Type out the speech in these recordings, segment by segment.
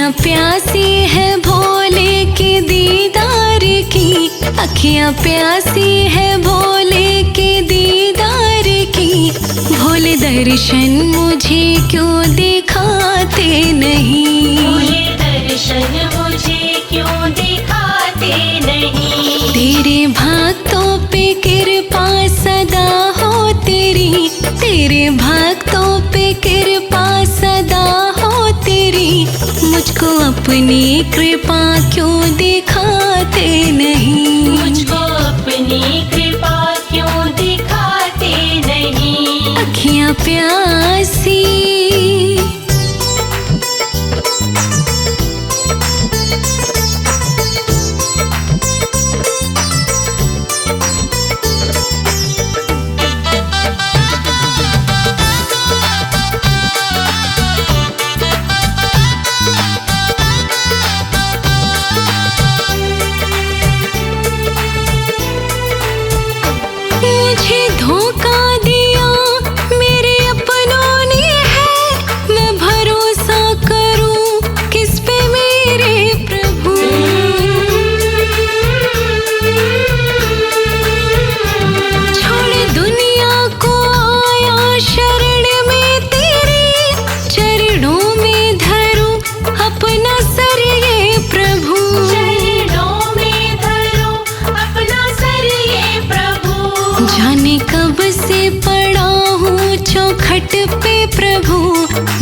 अखियाँ प्यासी है भोले के दीदार की, अखियाँ प्यासी है भोले के दीदार की। भोले दर्शन मुझे क्यों दिखाते नहीं, भोले दर्शन मुझे क्यों दिखाते नहीं। तेरे भक्तों पे कृपा सदा हो तेरी, तेरे भक्तों पे कृपा सदा हो तेरी। मुझको अपनी कृपा क्यों दिखाते नहीं, मुझको अपनी कृपा क्यों दिखाते नहीं। अखियाँ प्यासी मुझे धोखा दिया मेरे अपनों ने है, मैं भरोसा करूं किस पे मेरे प्रभु। छोड़ दुनिया को आया शरण में तेरी, चरणों में धरूं अपना सर ये प्रभु। चरणों में धरो अपना सर ये प्रभु। जाने कब से पड़ा हूँ चौखट पे प्रभु,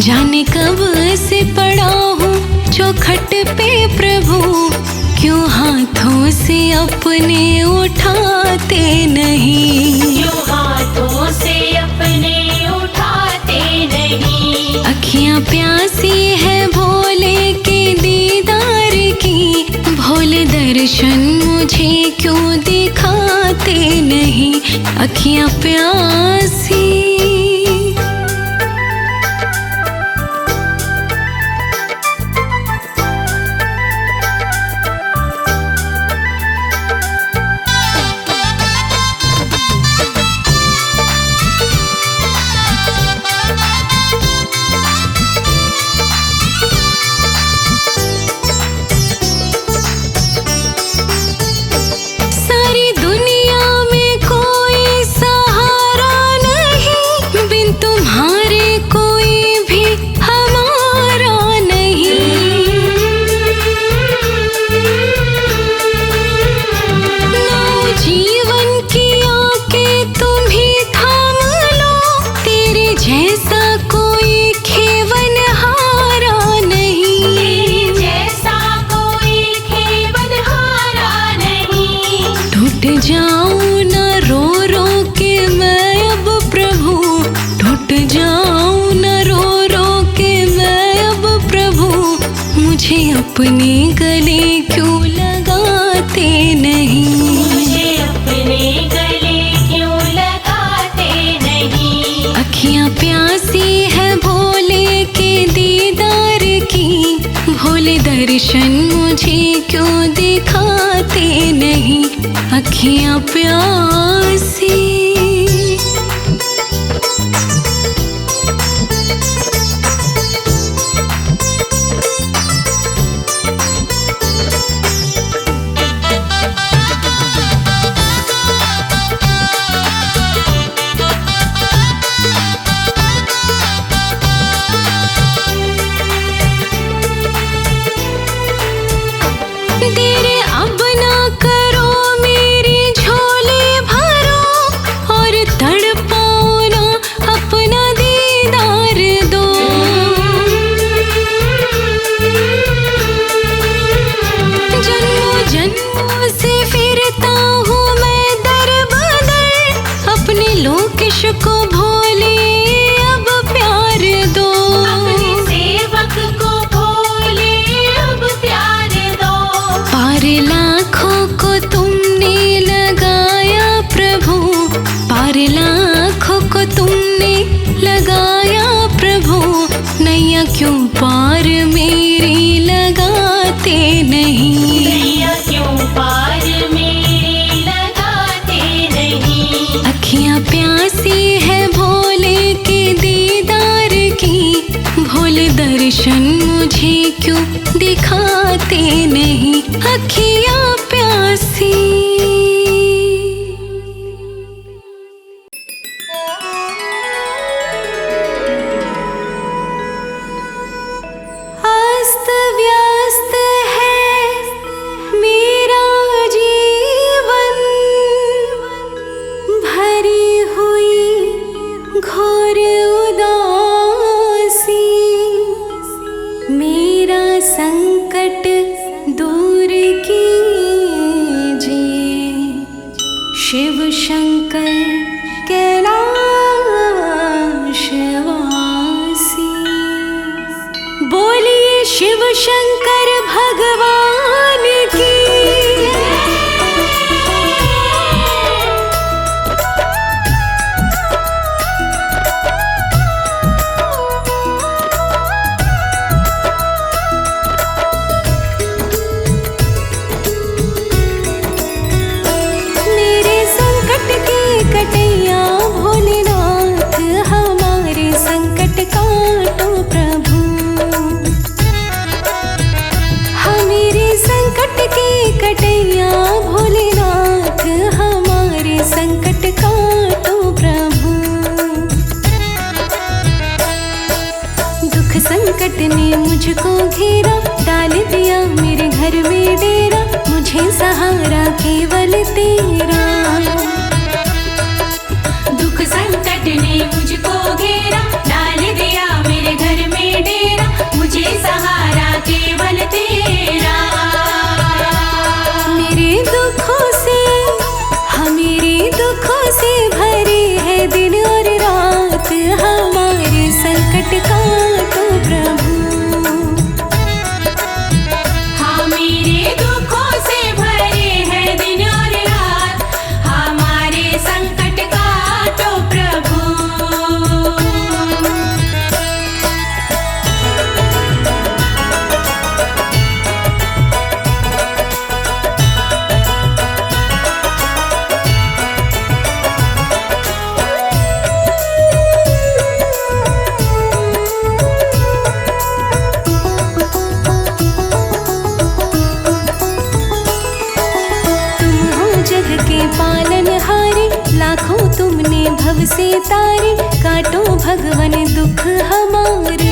जाने कब से पड़ा हूँ चौखट पे प्रभु। क्यों हाथों से अपने उठाते नहीं, क्यों हाथों से अपने उठाते नहीं। अखियाँ प्यासी है भोले के दीदार की। भोले दर्शन मुझे क्यों दिखाते नहीं, अखियाँ प्यासी। सारी दुनिया में कोई सहारा नहीं, बिन तुम्हारे कोई भी हमारा नहीं। नौ जीवन की आके तुम ही थाम लो, तेरे जैसा कोई खेवन हारा नहीं। जैसा कोई खेवन हारा नहीं। टूट जाऊं न रो रो के मैं अब प्रभु, टूट जाऊं न रो रो के मैं अब प्रभु। मुझे अपने गले क्यों लगाते नहीं, मुझे अपने गले क्यों लगाते नहीं। अखियाँ प्यासी है भोले के दीदार की। भोले दर्शन मुझे क्यों दिखाते नहीं, अखियाँ प्यासी। देर अब ना करो मेरी झोली भरो, और तड़पाओ ना अपना दीदार दो। जन्मों जन्मों से फिरता हूँ मैं दर बदर, अपने लोकेश को भोले अब प्यार दो। अपने सेवक को भोले अब प्यार दो। पार लाखों को तुमने लगाया प्रभु, पार लाखों को तुमने लगाया प्रभु। नैया क्यों पार मेरी लगाते नहीं, नैया क्यों पार मेरी लगाते नहीं। अखियाँ प्यासी है भोले के दीदार की। भोले दर्शन मुझे क्यों दिखाते नहीं अखियाँ प्यासी। अस्त व्यस्त है मेरा जीवन, भरी हुई घोर उदासी। मेरा संकट दूर कीजिए शिव शंकर कैलाशवासी। बोलिए शिव शंकर भगवान की। मेरे संकट के कटैया भोलेनाथ, हमारे संकट काटो प्रभु। हमारे संकट के कटैया भोलेनाथ, हमारे संकट काटो प्रभु। दुख संकट ने मुझको घेरा, डाल दिया मेरे घर में डेरा, मुझे सहारा केवल तेरा। दुख संकट ने मुझको घेरा, डाल दिया मेरे घर में डेरा, मुझे सहारा केवल तेरा। मेरे दुखों से, मेरे दुखों से भरे है दिन और रात, हमारे संकट काटो प्रभु। हाँ मेरे दुखों से भरे हैं दिन और रात, हमारे संकट काटो प्रभु। तुम हो जग के पालनहारे, लाखों तुमने भव से तारे, काटो भगवन दुख हमारे।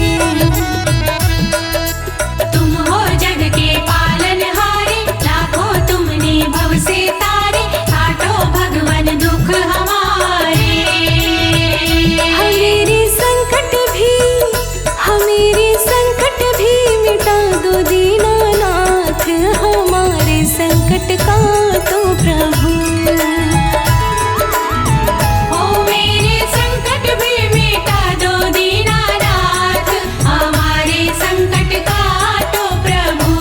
तुम हो जग के पालनहारे, लाखों तुमने भव से तारे, काटो भगवन दुख हमारे। हमारे संकट भी मिटा दो दीनानाथ, हमारे संकट काटो प्रभु। ओ मेरे संकट भी मिटा दो दीनानाथ, हमारे संकट काटो प्रभु।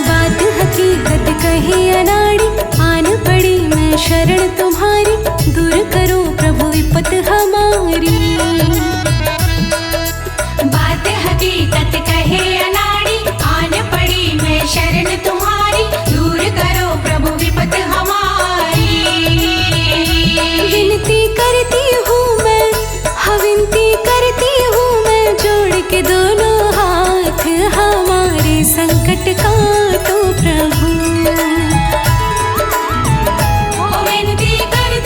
बात हकीकत कहे अनाड़ी, आन पड़ी मैं शरण तुम्हारी, दूर करो प्रभु विपत हमारी। बात हकीकत कहे अनाड़ी, आन पड़ी मैं शरण तुम्हारी, दूर करो प्रभु विपत हमारी। विनती करती हूँ मैं, विनती करती हूँ मैं, जोड़ के दोनों हाथ, हमारे संकट काटो प्रभु। ओ विनती करती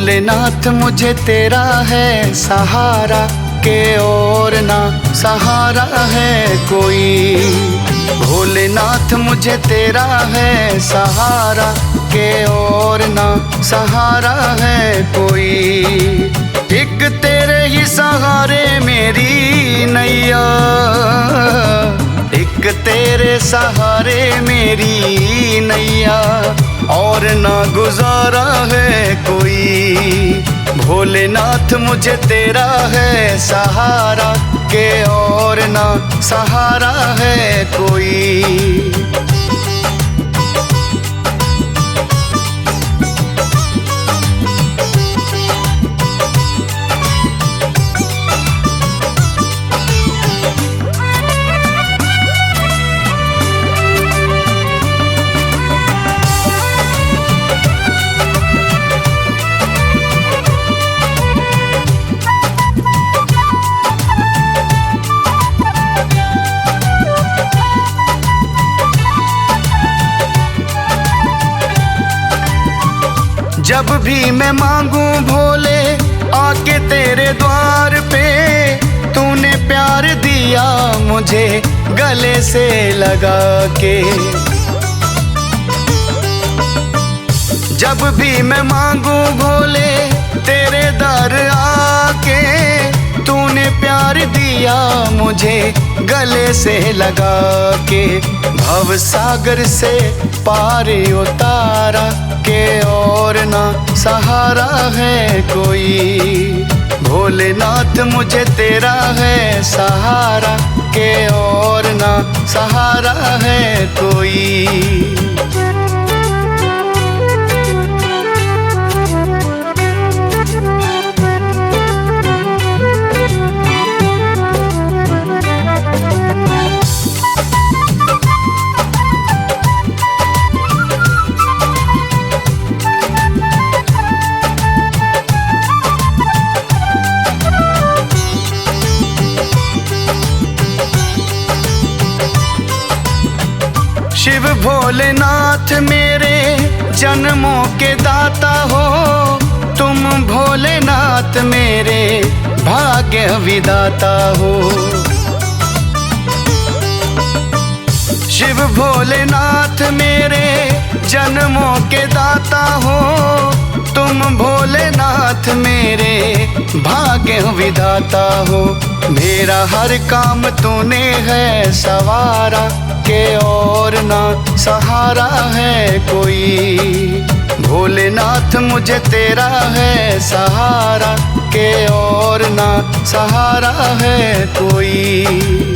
भोलेनाथ मुझे तेरा है सहारा, के और ना सहारा है कोई। भोलेनाथ मुझे तेरा है सहारा, के और ना सहारा है कोई। एक तेरे ही सहारे मेरी नैया, एक तेरे सहारे मेरी नैया, और ना गुजारा है कोई। भोलेनाथ मुझे तेरा है सहारा, के और ना सहारा है कोई। जब भी मैं मांगू भोले आके तेरे द्वार पे, तूने प्यार दिया मुझे गले से लगा के। जब भी मैं मांगू भोले तेरे दर आके, तूने प्यार दिया मुझे गले से लगा के। भव सागर से पार उतारा, के और ना सहारा है कोई। भोलेनाथ मुझे तेरा है सहारा, के और ना सहारा है कोई। शिव भोलेनाथ मेरे जन्मों के दाता हो, तुम भोलेनाथ मेरे भाग्य विदाता हो। शिव भोलेनाथ मेरे जन्मों के दाता हो, तुम भोलेनाथ मेरे भाग्य विधाता हो। मेरा हर काम तूने है सवारा, के और ना सहारा है कोई। भोलेनाथ मुझे तेरा है सहारा, के और ना सहारा है कोई।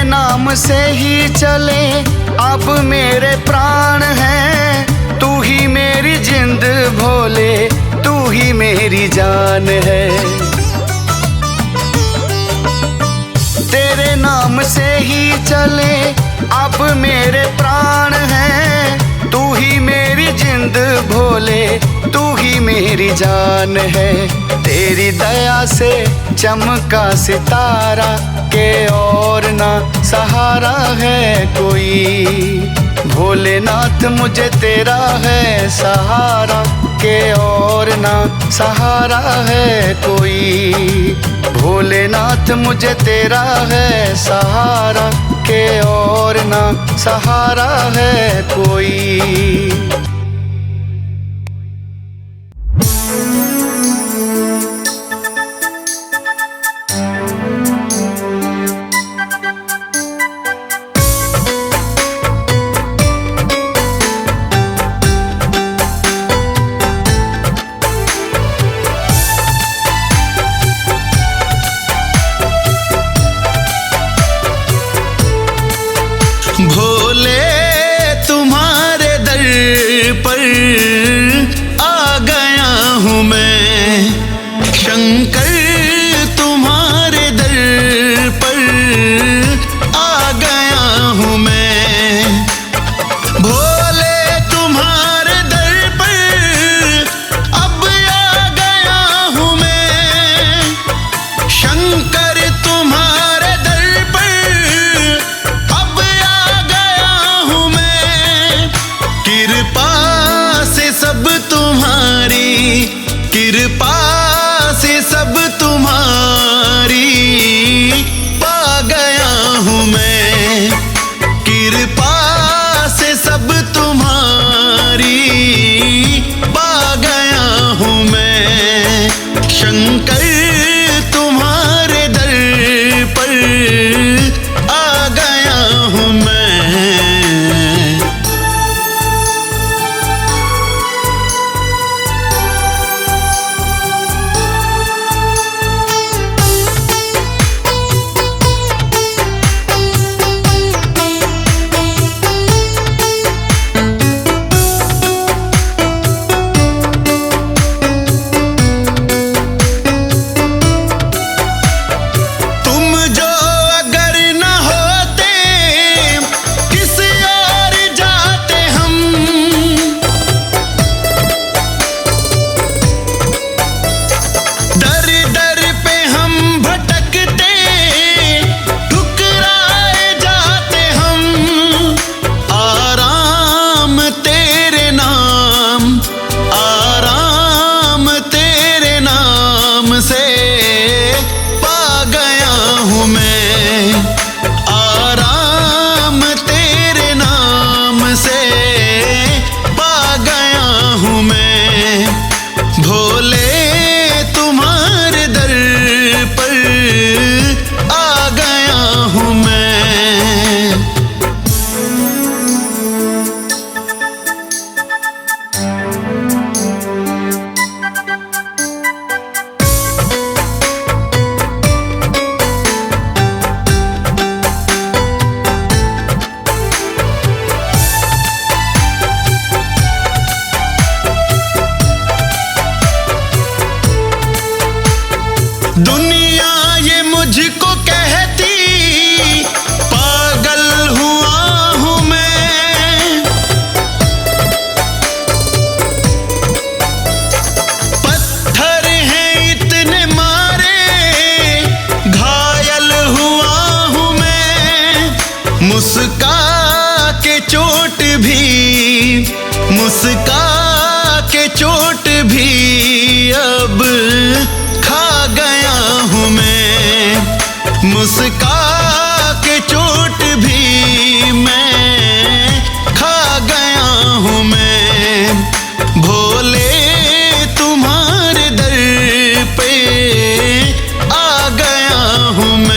नाम से ही चले अब मेरे प्राण हैं, तू ही मेरी जिंद भोले, तू ही मेरी जान है। तेरे नाम से ही चले अब मेरे प्राण हैं, तू ही मेरी जिंद भोले, तू ही मेरी जान है। तेरी दया से चमका सितारा, के और ना सहारा है कोई। भोलेनाथ मुझे तेरा है सहारा, के और ना सहारा है कोई। भोलेनाथ मुझे तेरा है सहारा, के और ना सहारा है कोई। पर आ गया हूँ मैं। शंकर तुम्हारे दर पर आ गया हूँ मैं। भोले तुम्हारे दर पर अब आ गया हूँ मैं। शंकर तुम्हारे दर पर अब आ गया हूँ मैं। कृपा से सब तुम्हारी, कृपा से सब तुम्हारी पा गया हूँ मैं। कृपा से सब तुम्हारी पा गया हूँ मैं। शंकर तुम्हारे दर पर आ गया हूँ मैं। दुनिया ये मुझको कहती पागल हुआ हूँ मैं। पत्थर हैं इतने मारे घायल हुआ हूँ मैं। मुस्का के चोट भी, मुस्का के चोट भी अब खा गया हूँ मैं। मुस्का के चोट भी मैं खा गया हूँ मैं। भोले तुम्हारे दर पे आ गया हूँ मैं।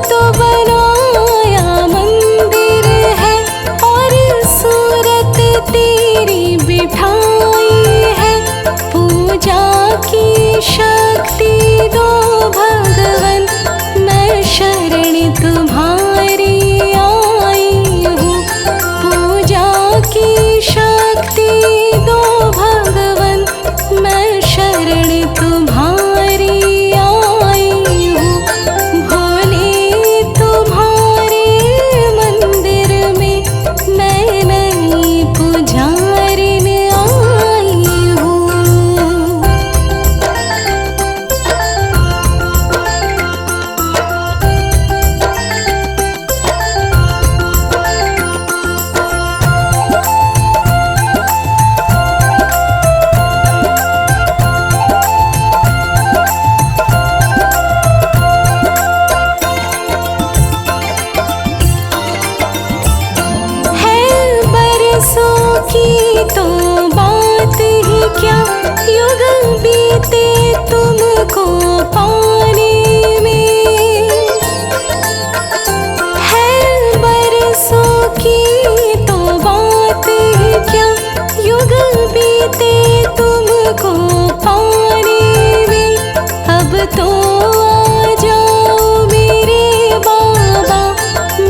तो बनाया मंदिर है और सूरत तेरी बिठाई है। पूजा की शक्ति दो भगवन, मैं शरण तुम्हारी आई हूँ। पूजा की शक्ति दो भगवन, मैं शरण तुम्हारी आई हूँ। भोले तुम्हारे मंदिर में मैं नई पुजारिन आई हूँ। की तो बात ही क्या, युग बीते तुमको पाने में। है बरसों की तो बात ही क्या, युग बीते तुमको पाने में। अब तो आ जाओ मेरे बाबा,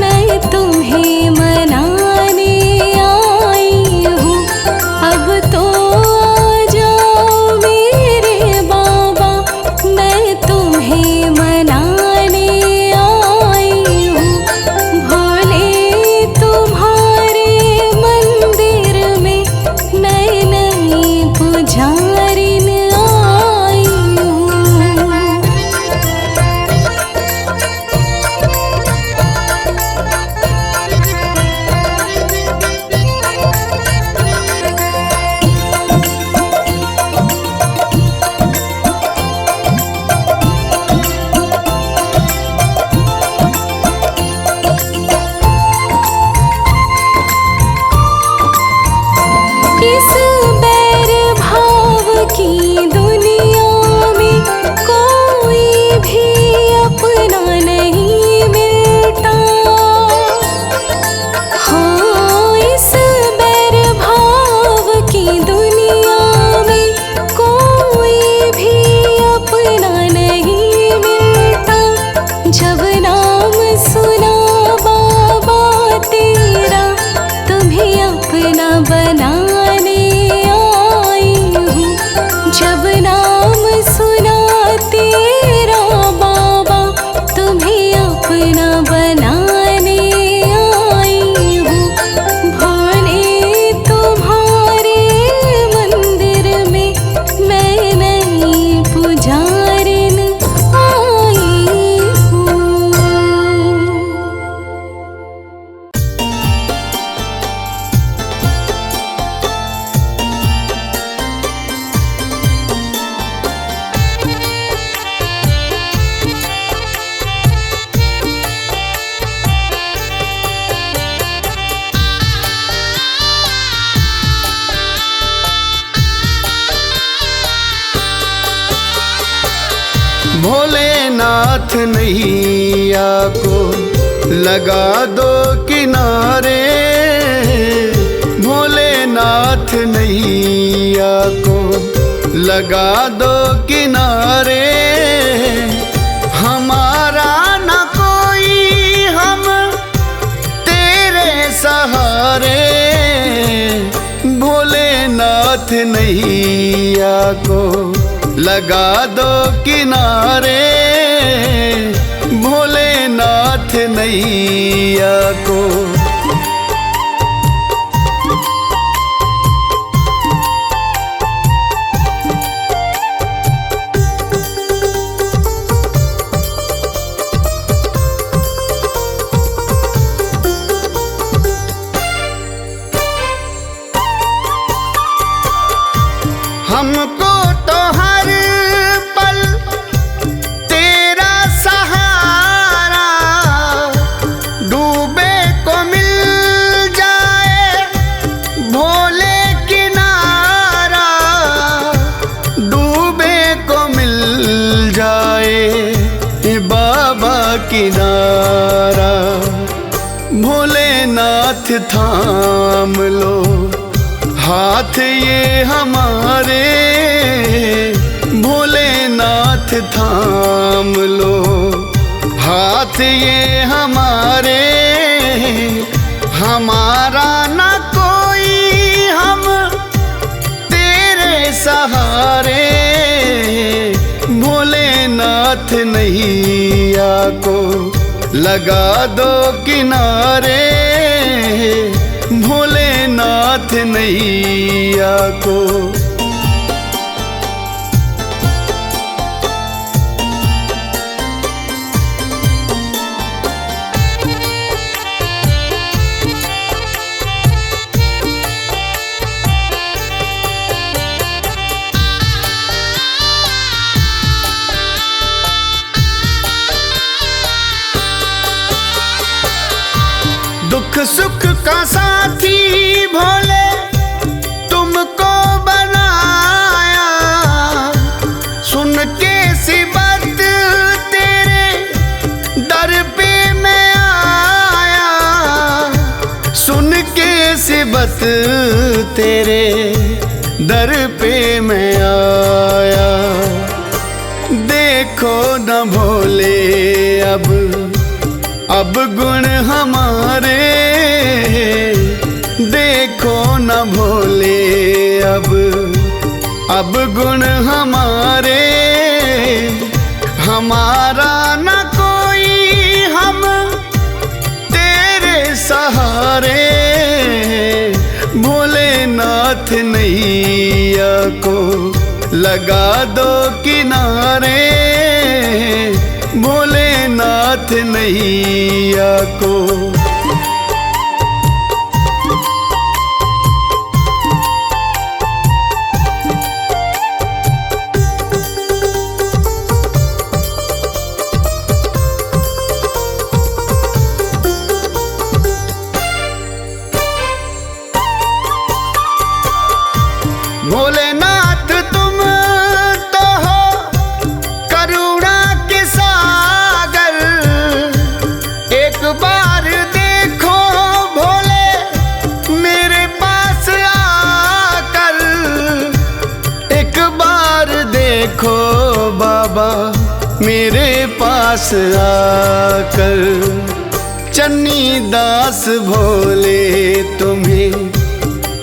मैं तुम्हें मनाने आई हूँ। अब तो आ जाओ मेरे बाबा, मैं तुम्हें मनाने आई हूँ। भोले तुम्हारे मंदिर में मैं नई पुजारिन आई हूँ। इस बैर भाव की दुनिया में कोई भी अपना नहीं मिलता। हो इस बैर भाव की दुनिया में कोई भी अपना नहीं मिलता। जब नाम सुना बाबा तेरा, तुम्हें अपना बनाने आई हूँ। जब नाम सुना तेरा बाबा, तुम्हें अपना बनाने आई हूँ। भोले तुम्हारे मंदिर में मैं नई पुजारिन आई हूँ। भोलेनाथ नैया को लगा दो किनारे। भोलेनाथ नैया को लगा दो किनारे। हमारा न कोई, हम तेरे सहारे। भोलेनाथ नैया को लगा दो किनारे। भोलेनाथ नैया को। हमको तो हर पल तेरा सहारा, डूबे को किनारा। भोलेनाथ थाम लो हाथ ये हमारे, भोलेनाथ थाम लो हाथ ये हमारे। हमारा ना कोई हम तेरे सहारे, भोलेनाथ नैया को लगा दो किनारे, भोलेनाथ नैया को। दुख सुख का साथी भोले तुमको बनाया, सुन के सिबत तेरे दर पे मैं आया, सुन के सिबत तेरे दर पे मैं आया। देखो न भोले अब गुण हमारे, देखो न भोले अब गुण हमारे। हमारा न कोई हम तेरे सहारे, भोलेनाथ नैया को लगा दो किनारे, भोलेनाथ नैया को। भोलेनाथ तुम तो हो करुणा के सागर, एक बार देखो भोले मेरे पास आकर, एक बार देखो बाबा मेरे पास आकर। चन्नी दास भोले तुम्हें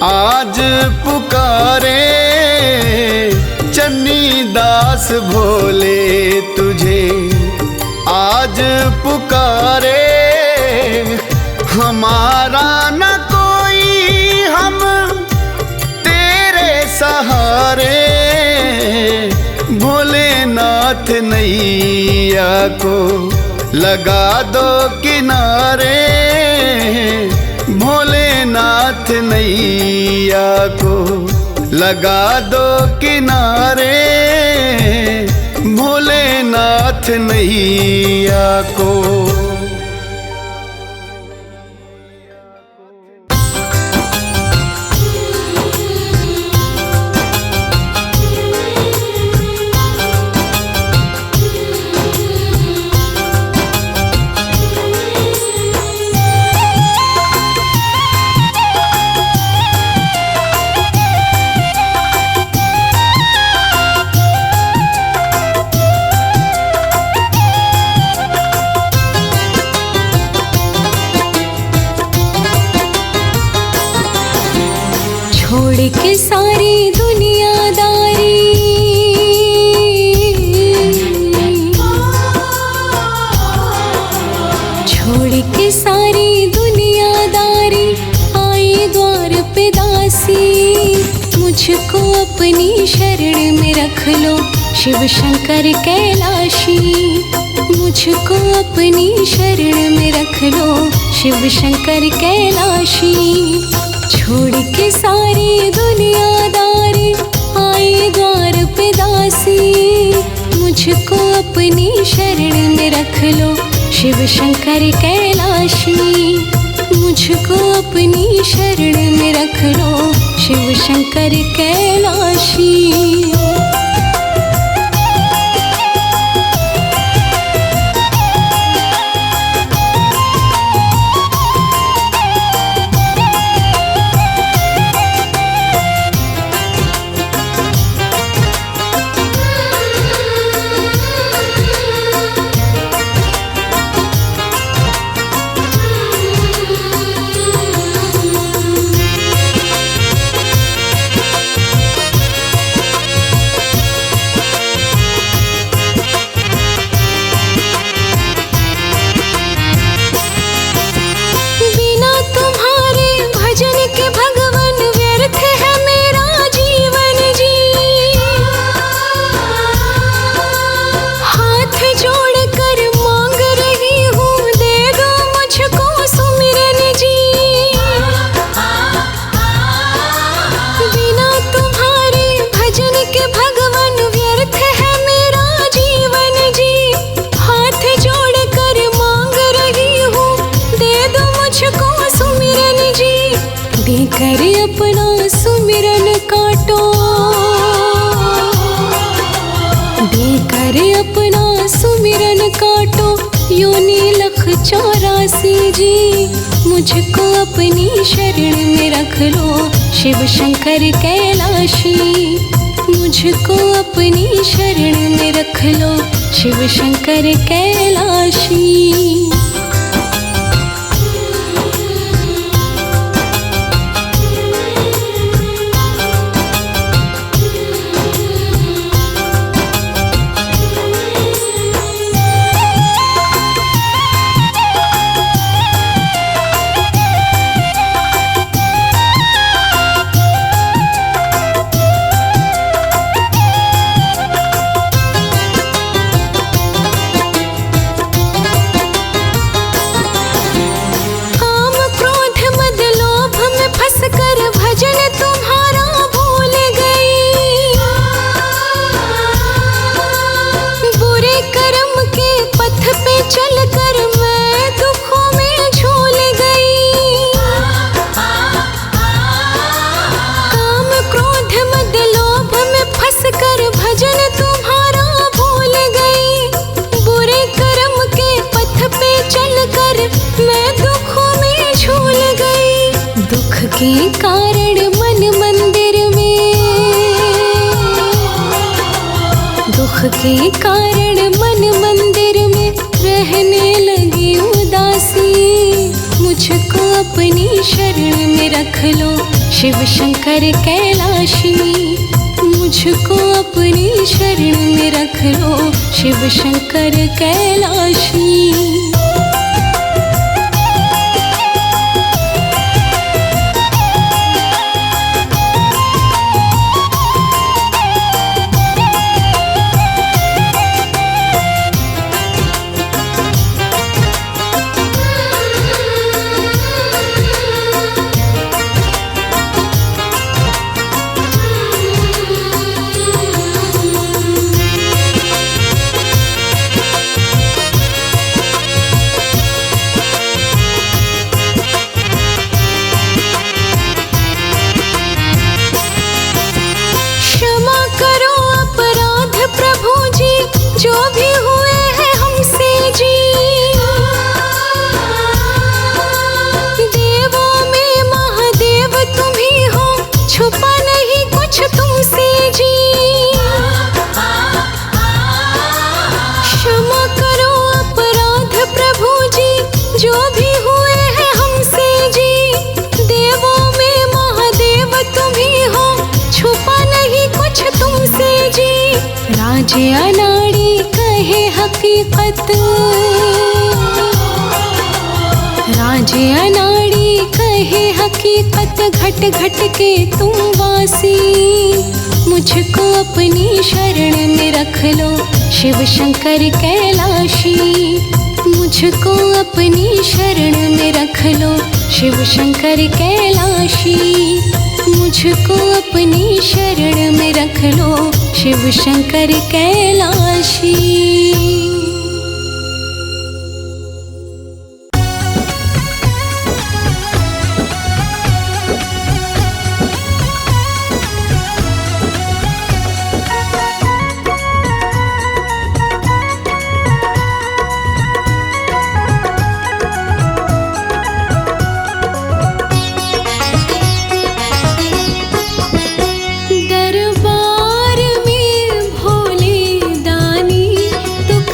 आज पुकारे, चन्नी दास भोले तुझे आज पुकारे। हमारा न कोई हम तेरे सहारे, भोलेनाथ नैया को लगा दो किनारे, भोलेनाथ नैया को लगा दो किनारे, भोलेनाथ नैया को। छोड़ के सारी दुनियादारी, छोड़ के सारी दुनियादारी, आई द्वार पे दासी। मुझको अपनी शरण में रख लो शिव शंकर कैलाशी, मुझको अपनी शरण में रख लो शिव शंकर कैलाशी। छोड़ के सारी दुनियादारी, आई द्वार पे दासी। मुझको अपनी शरण में रख लो शिव शंकर कैलाशी, मुझको अपनी शरण में रख लो शिव शंकर कैलाशी। देकर अपना सुमिरन काटो, देकर अपना सुमिरन काटो, योनि लख 84 जी। मुझको अपनी शरण में रख लो शिव शंकर कैलाशी, मुझको अपनी शरण में रख लो शिव शंकर कैलाशी। के कारण मन मंदिर में, दुख के कारण मन मंदिर में रहने लगी उदासी। मुझको अपनी शरण में रख लो शिव शंकर कैलाशी, मुझको अपनी शरण में रख लो शिव शंकर कैलाशी। जो भी हुए हैं हमसे जी, देवों में महादेव तुम ही हो, छुपा नहीं कुछ तुमसे जी। क्षमा करो अपराध प्रभु जी, जो भी हुए हैं हमसे जी, देवों में महादेव तुम ही हो, छुपा नहीं कुछ तुमसे जी। राज अनाड़ी कहे हकीकत, राज अनाड़ी कहे हकीकत, घट घट के तुम वासी। मुझको अपनी शरण में रख लो शिव शंकर कैलाशी, मुझको अपनी शरण में रख लो शिव शंकर कैलाशी, मुझको अपनी शरण में रख लो शिव शंकर कैलाशी। दरबार में भोले दानी दुख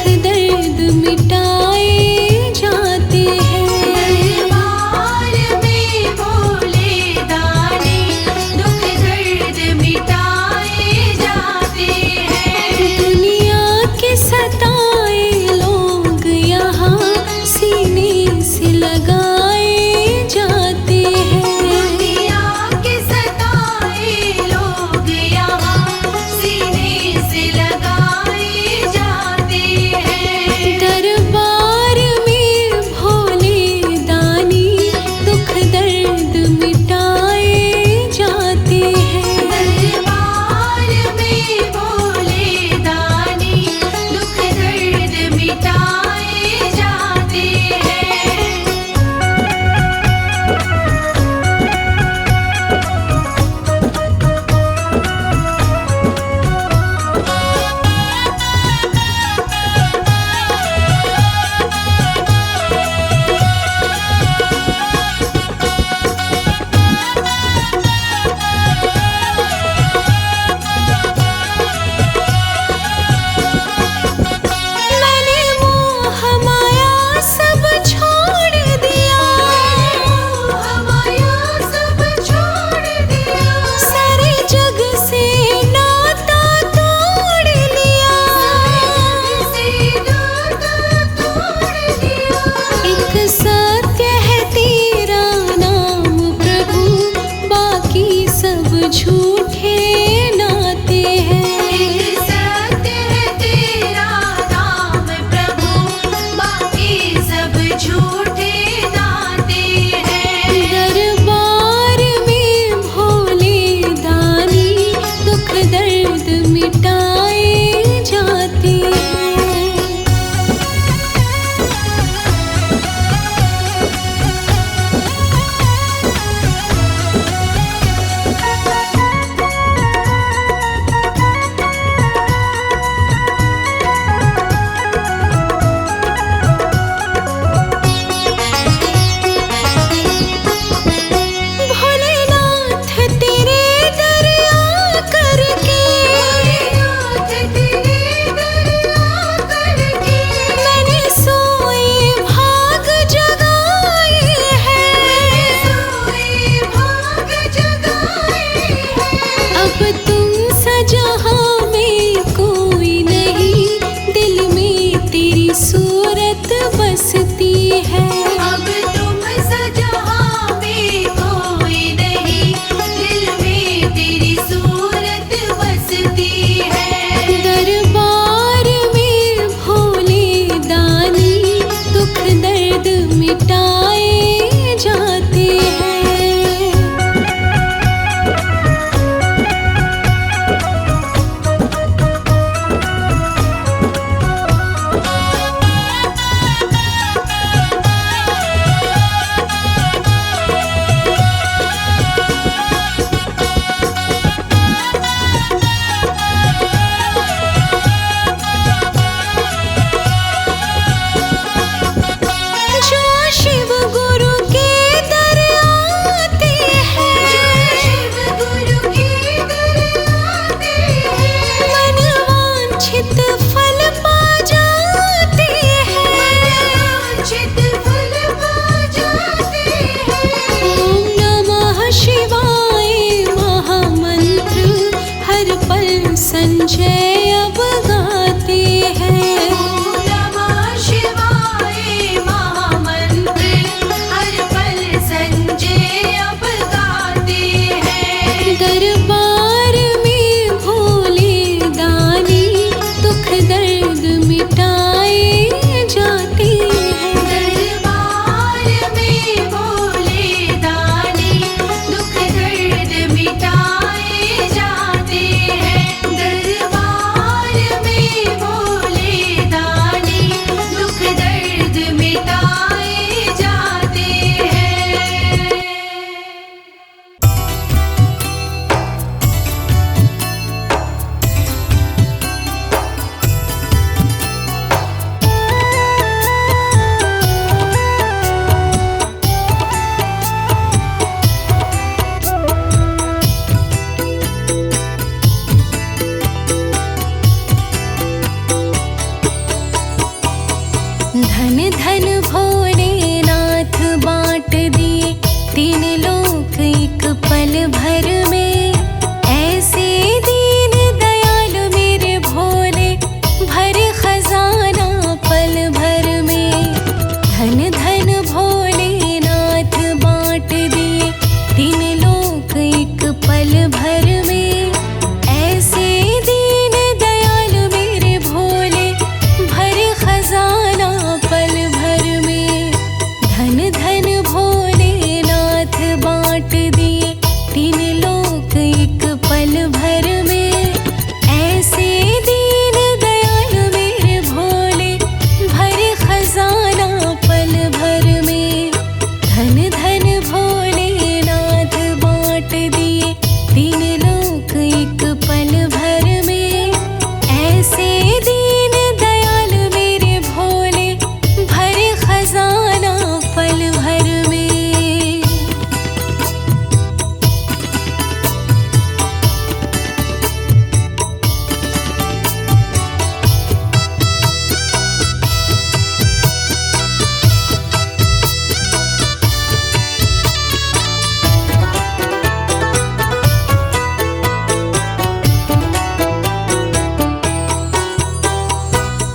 जय अब गाते हैं। ओम नमः शिवाय महामंत्र हर पल संजय अब गाते हैं। दरबार में भोले दानी दुख दर्द मिटाए जाते हैं। दरबार में भोले दानी दुख दर्द मिटाए जाते हैं। दरबार में भोले दानी दुख दर्द मिटाए जाते हैं। धन धन भोलेनाथ बांट दिए तीन लोक एक पल भर में। ऐसे दीन दयाल मेरे भोले भरे खजाना पल भर में। धन धन भोलेनाथ बांट दिए तीन लोक एक पल भर में। ऐसे दीन दयाल मेरे भोले भरे खजाना पल भर में। धन धन भोलेनाथ बांट दिए तीन लोक एक पल भर में। ऐसे दीन दयाल मेरे भोले भरे खजाना पल भर में। धन धन भोलेनाथ बांट दिए तीन लोक एक पल भर में। ऐसे दीन दयाल मेरे भोले भरे खजाना पल भर में।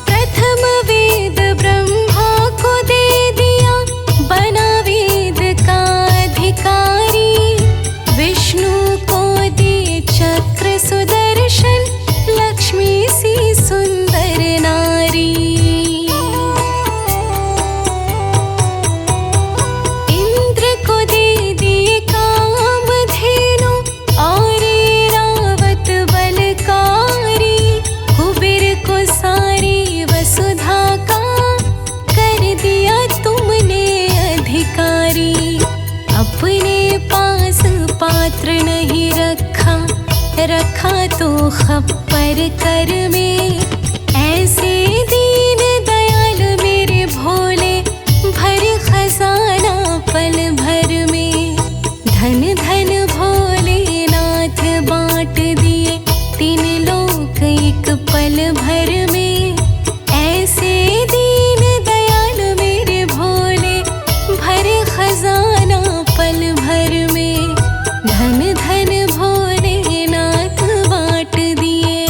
प्रथम वेद ब्रह्मा को दे दिया बना वेद का अधिकारी। विष्णु को दिए चक्र सुदर्शन लक्ष्मी सी सुंदर नारी। इंद्र को दे दिए कामधेनु और रावत बलकारी। कुबेर को सारी वसुधा का कर दिया तुमने अधिकारी। अपने पास पात्र नहीं रखा, रखा तो खप्पर कर में। ऐसे दीन दयाल मेरे भोले भरे खजाना पल भर में। धन धन भोलेनाथ बांट दिए तीन लोक एक पल भर में। ऐसे दीन दयाल मेरे भोले भरे खजाना पल भर में। धन धन भोलेनाथ बांट दिए।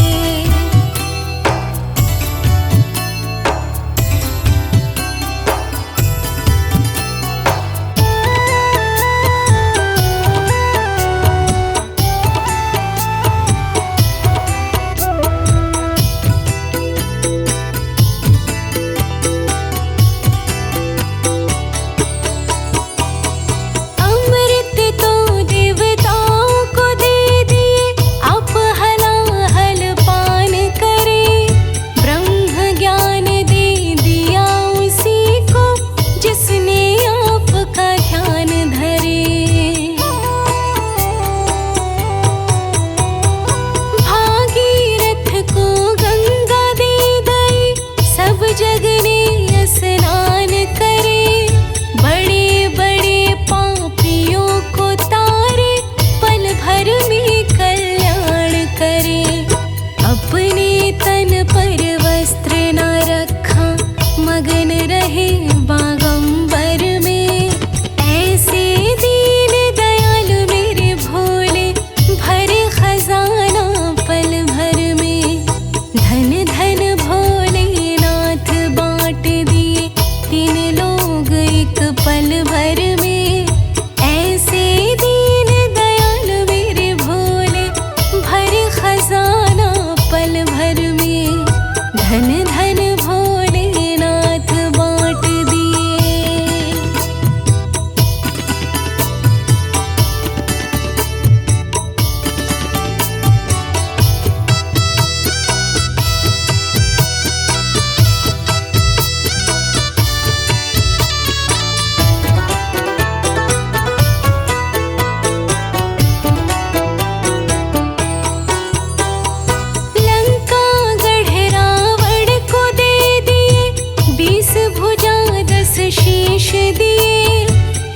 एक पल भर में। ऐसे दीन दयाल मेरे भोले, भरे खजाना पल भर में। धन धन भोलेनाथ बांट दिए। लंका गढ़ रावण को दे दिए, 20 भुजा 10 शीश दिए।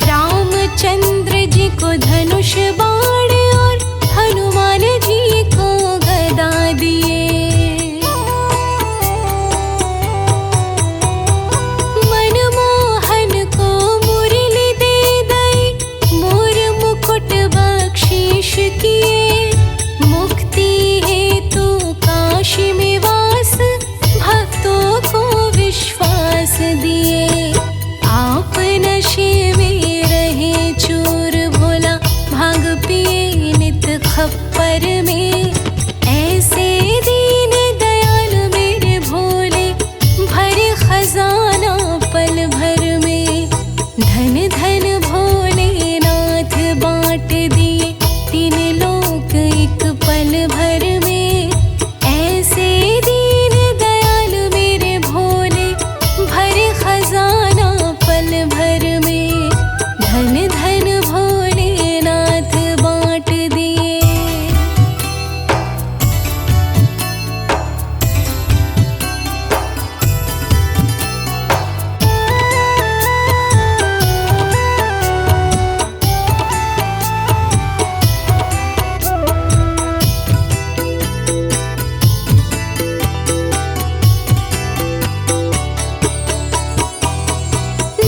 रामचंद्र जी को धनुष बाण और हनुमान जी को गदा दिए। मनमोहन को मुरली दे दई, मोर मुकुट बख्शीश किए। मुक्ति हेतु काशी में वास, भक्तों को विश्वास दिए। आप नशे में रहे चूर भोला, भांग पिए नित खप्पर में। ऐसे दीन दयाल मेरे भोले, भरे खजाना पल भर में। धन धन भोलेनाथ बांट दिए, 3 लोक एक पल भर में। ऐसे दीन दयाल मेरे भोले, भरे खजाना पल भर में। धन धन भोलेनाथ बांट दिए।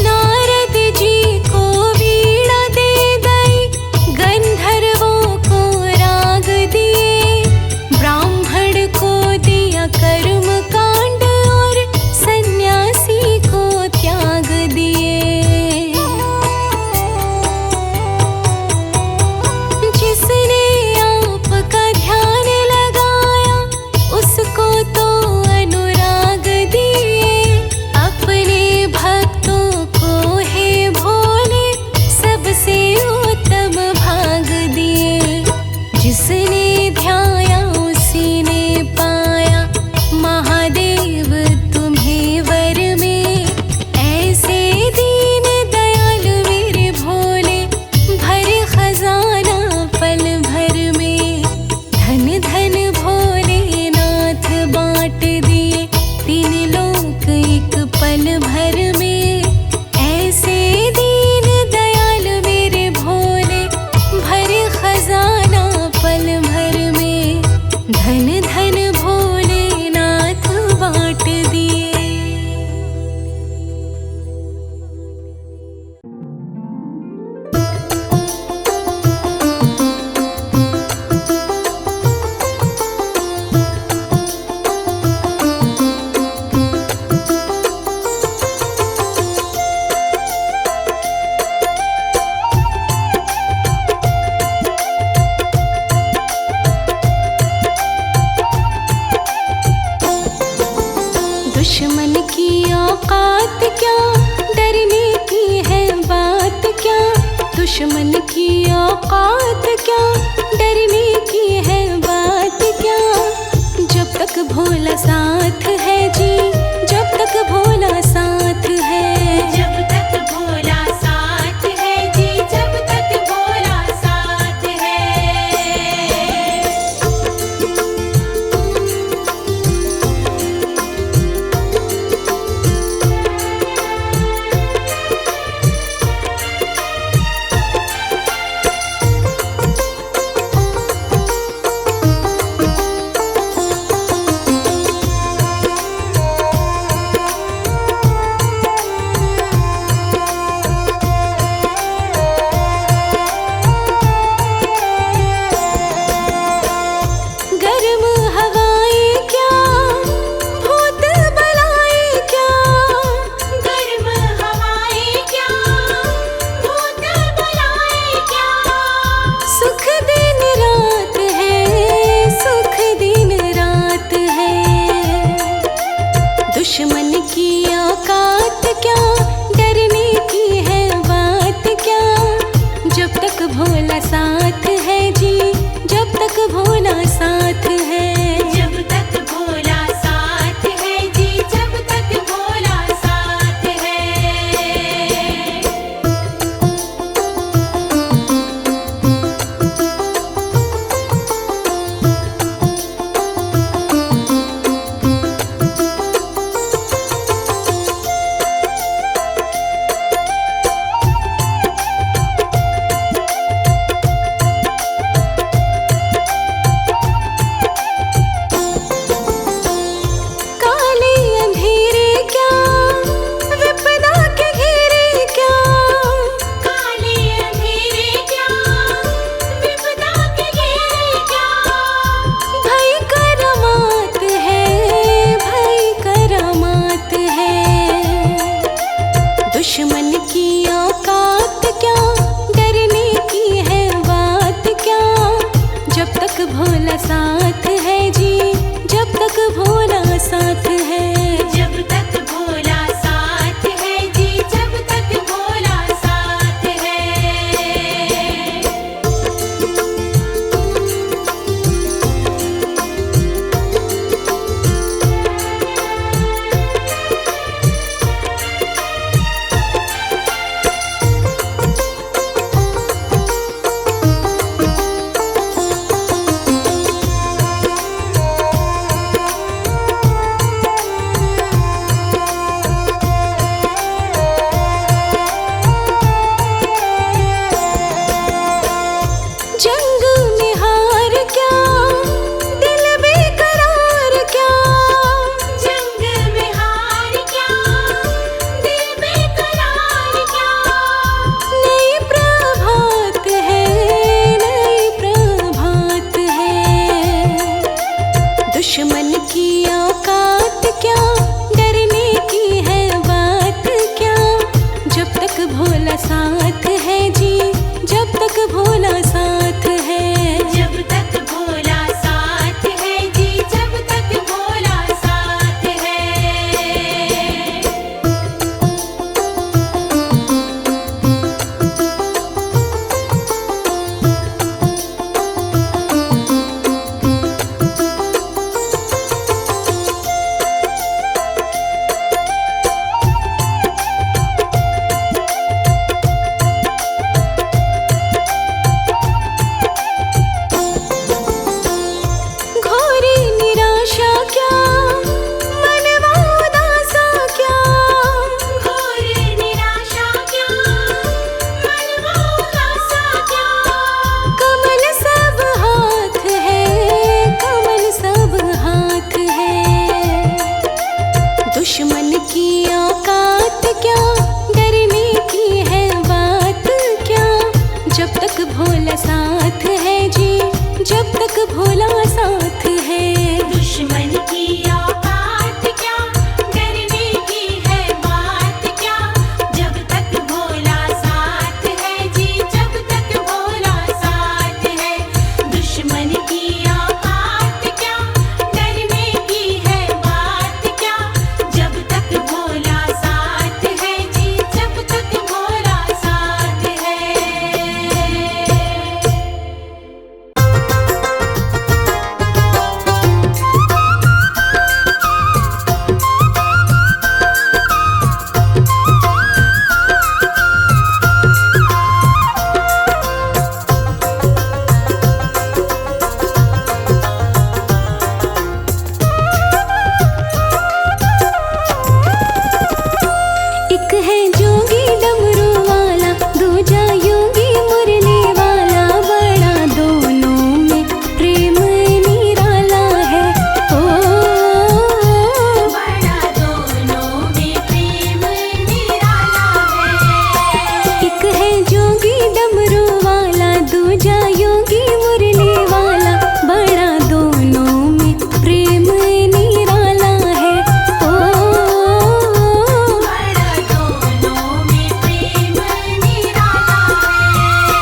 नारद जी को वीणा दे दई, गंधर्वों को राग दिए। ब्राह्मण को दिया कर्म कांड और सन्यासी को त्याग दिए। जिसने आपका ध्यान लगाया, उसको तो अनुराग दिए। अपने भक्तों को हे भोले, सबसे उत्तम भाग दिए। जिसने ध्याया उसी ने पाया, महादेव तुम्हें वर में। ऐसे दीन दयाल मेरे भोले, भरे खजाना पल भर में। धन धन भोलेनाथ बांट दिए, 3 लोक एक पल भर में। ऐसे दीन दयाल मेरे भोले, भरे खजाना पल भर में। धन धन भोलेनाथ बांट दिए। दुश्मन की औकात क्या, डरने की है बात क्या। दुश्मन की औकात क्या, डरने की है बात क्या। जब तक भोला साथ है जी, जब तक भोला साथ है। जब तक भोला साथ है जी, जब तक भोला साथ है। साथ है जी, जब तक भोला साथ है। जब तक भोला साथ है जी, जब तक भोला साथ है। काले अंधेरे क्या विपदा के घेरे क्या, काले अंधेरे क्या विपदा के घेरे क्या, भई करामात है, भई करामात है। दुश्मन की औकात क्या, डरने की है बात क्या, जब तक भोला साथ है जी, जब तक भोला साथ है। जब तक भोला साथ है जी, जब तक भोला साथ है। जंग में हार क्या, दिल बेकरार क्या, जंग में हार क्या, दिल बेकरार क्या, नई प्रभात है, नई प्रभात है। दुश्मन की औकात क्या, डरने की है बात क्या, जब तक भोला साथ है जी, जब तक भोला साथ है। जब तक भोला साथ है जी, जब तक भोला साथ है। घोरी निराशा क्या, मनवा उदासा क्या, घोर निराशा क्या, मनवा उदासा क्या, कमल सब हाथ है, कमल सब हाथ है। दुश्मन की औकात क्या, डरने की है बात क्या, जब तक भोला साथ है जी, जब तक भोला साथ है। दुश्मन की औकात क्या, डरने की है बात क्या, जब तक भोला साथ है जी, जब तक भोला साथ है। दुश्मन की औकात क्या, डरने की है बात क्या, जब तक भोला साथ है जी, जब तक भोला साथ है। एक है जोगी डमरू वाला, दूजा योगी मुरली वाला, बड़ा दोनों में प्रेम निराला है। ओ बड़ा दोनों में प्रेम निराला है। एक है जोगी डमरू वाला, दूजा योगी मुरली वाला, बड़ा दोनों में प्रेम निराला है। ओ बड़ा दोनों में प्रेम निराला है।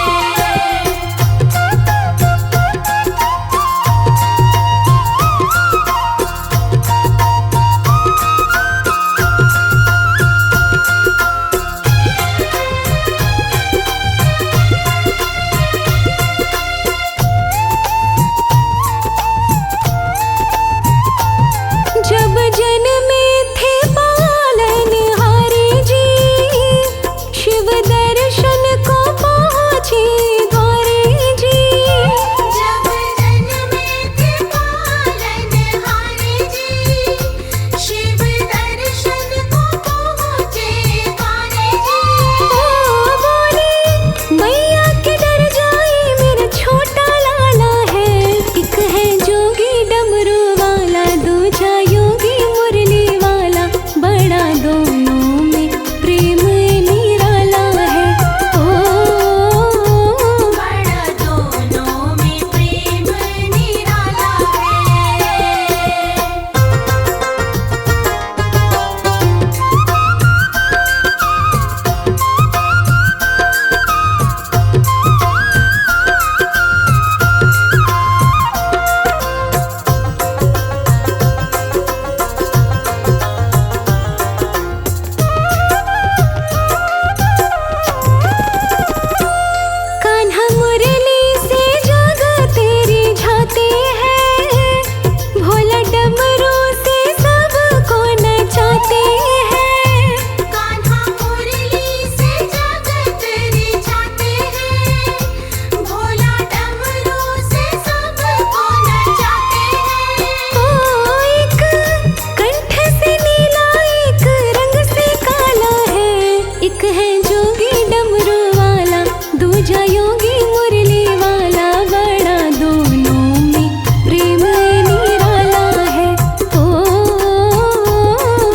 दूजा योगी मुरली वाला, बड़ा दोनों में प्रेम निराला है। ओ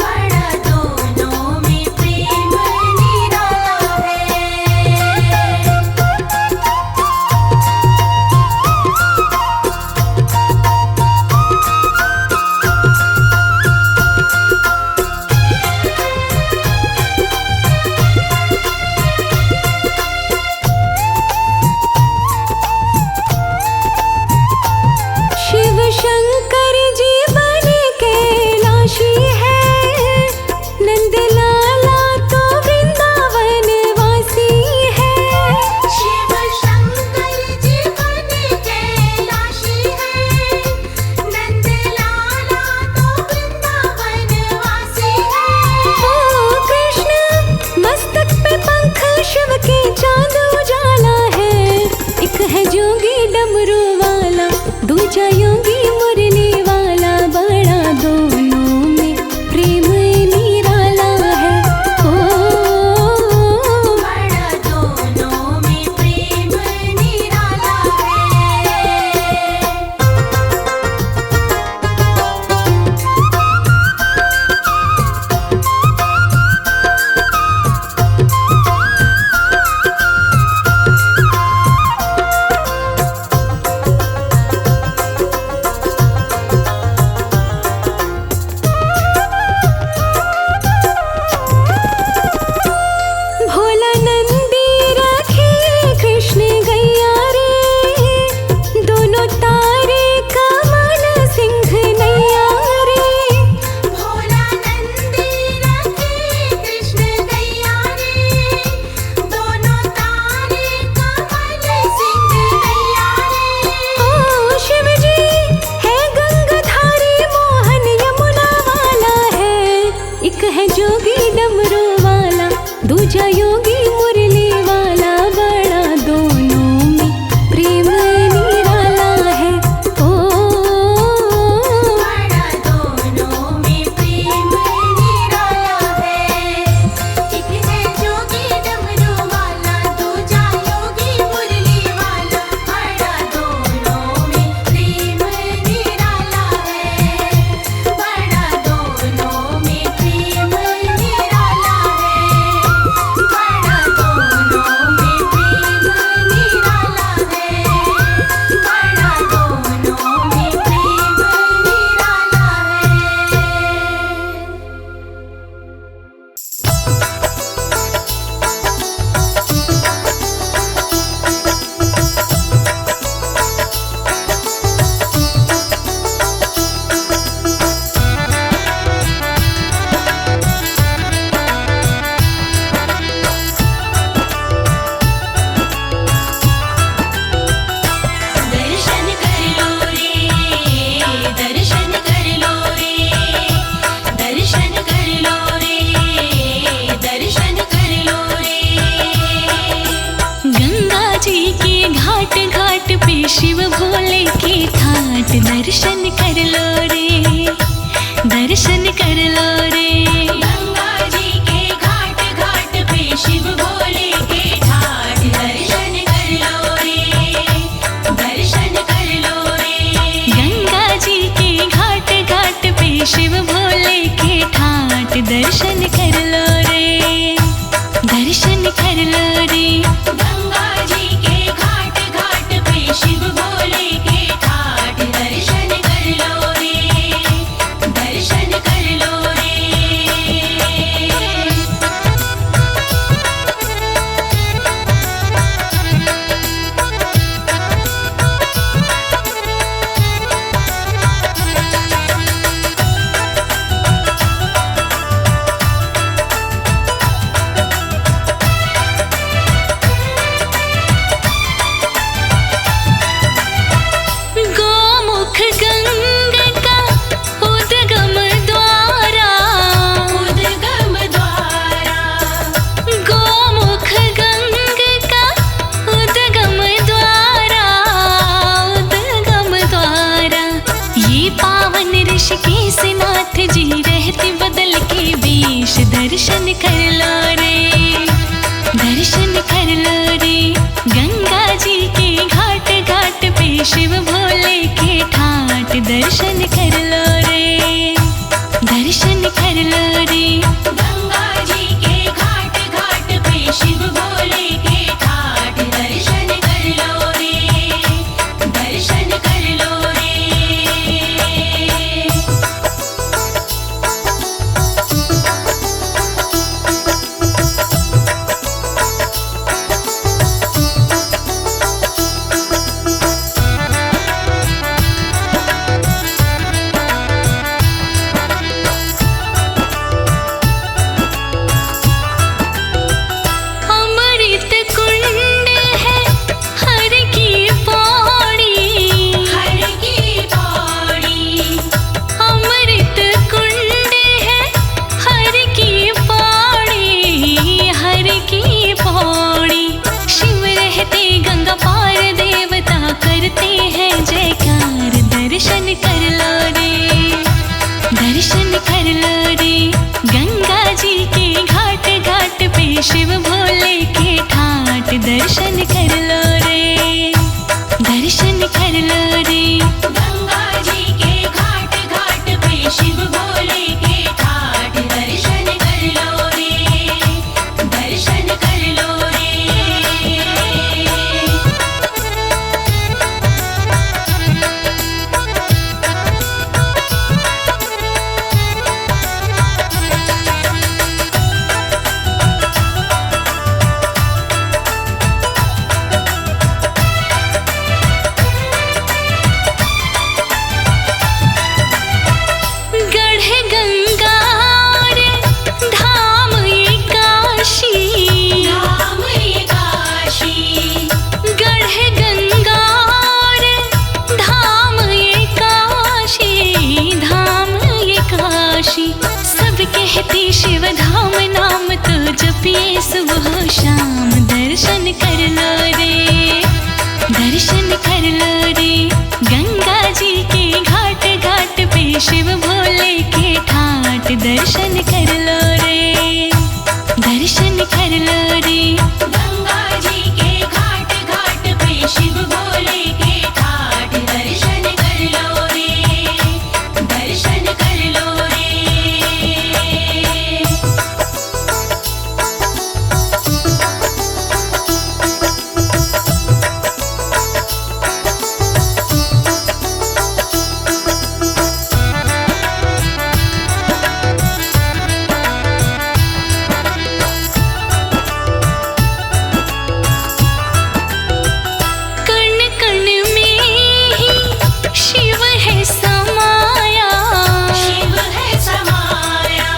बड़ा दोनों में प्रेम निराला है। शिव शंकर जी बन कैलाशी है, नंद लाला तो वृंदावन वासी है। शिव शंकर जी बन कैलाशी है, नंद लाला तो वृंदावन वासी है। ओ कृष्ण मस्तक पे पंख, शिव के चांद उजाला है। एक है जोगी डमरू वाला, दूजा योगी मुरली वाला, बड़ा दोनों में प्रेम निराला है। ओ बड़ा दोनों में प्रेम निराला है। भोला नंदी रखे कृष्ण गैया रे, दोनों तारे कमल सिंह नैया रे। भोला नंदी रखे कृष्ण गैया रे, दोनों तारे कमल सिंह नैया रे। ओ शिव जी है गंगाधारी, मोहन यमुना वाला है। एक है जोगी डमरू वाला, दूजा योगी मुरली वाला, बड़ा दोनों में प्रेम निराला है। ओ बड़ा दोनों में प्रेम निराला है। एक है जोगी डमरू वाला, दूजा योगी मुरली वाला, बड़ा दोनों में प्रेम निराला है। बड़ा दोनों में प्रेम निराला है। बड़ा दोनों में प्रेम निराला है। बड़ा दोनों में प्रेम निराला है। दर्शन कर लो रे, दर्शन कर लो रे, दर्शन कर लो रे, दर्शन कर लो रे। गंगा जी के घाट घाट पे शिव भोले के ठाट, दर्शन कर लो रे, दर्शन कर लो रे। गंगा जी के घाट घाट पे शिव भोले के ठाट, दर्शन कर लो रे, दर्शन कर लो रे। गंगा जी के घाट घाट पे शिव भोले के ठाट, दर्शन कर लो रे, दर्शन कर लो रे। गंगा जी के घाट घाट पे शिव भोले के ठाट, दर्शन कर लो रे, दर्शन कर लो रे। दर्शन कर लो रे, दर्शन कर लो रे। गंगा जी के घाट घाट पे शिव भोले के ठाठ दर्शन कर लो रे, दर्शन कर लो रे। गढ़ गंगा रे धाम ये काशी, धाम ये काशी, गढ़ गंगा रे धाम ये काशी, धाम ये काशी। सब कहते शिव धाम नाम तो जपिए सुबह शाम। दर्शन कर लो रे, दर्शन कर लो रे। गंगा जी के घाट घाट पे शिव भोले के ठाठ दर्शन कर लो रे, दर्शन कर लो रे। गंगा जी के घाट घाट पे शिव भोले के ठाठ दर्शन कर लो रे, दर्शन कर लो रे। कण कण में ही शिव है समाया, शिव है समाया,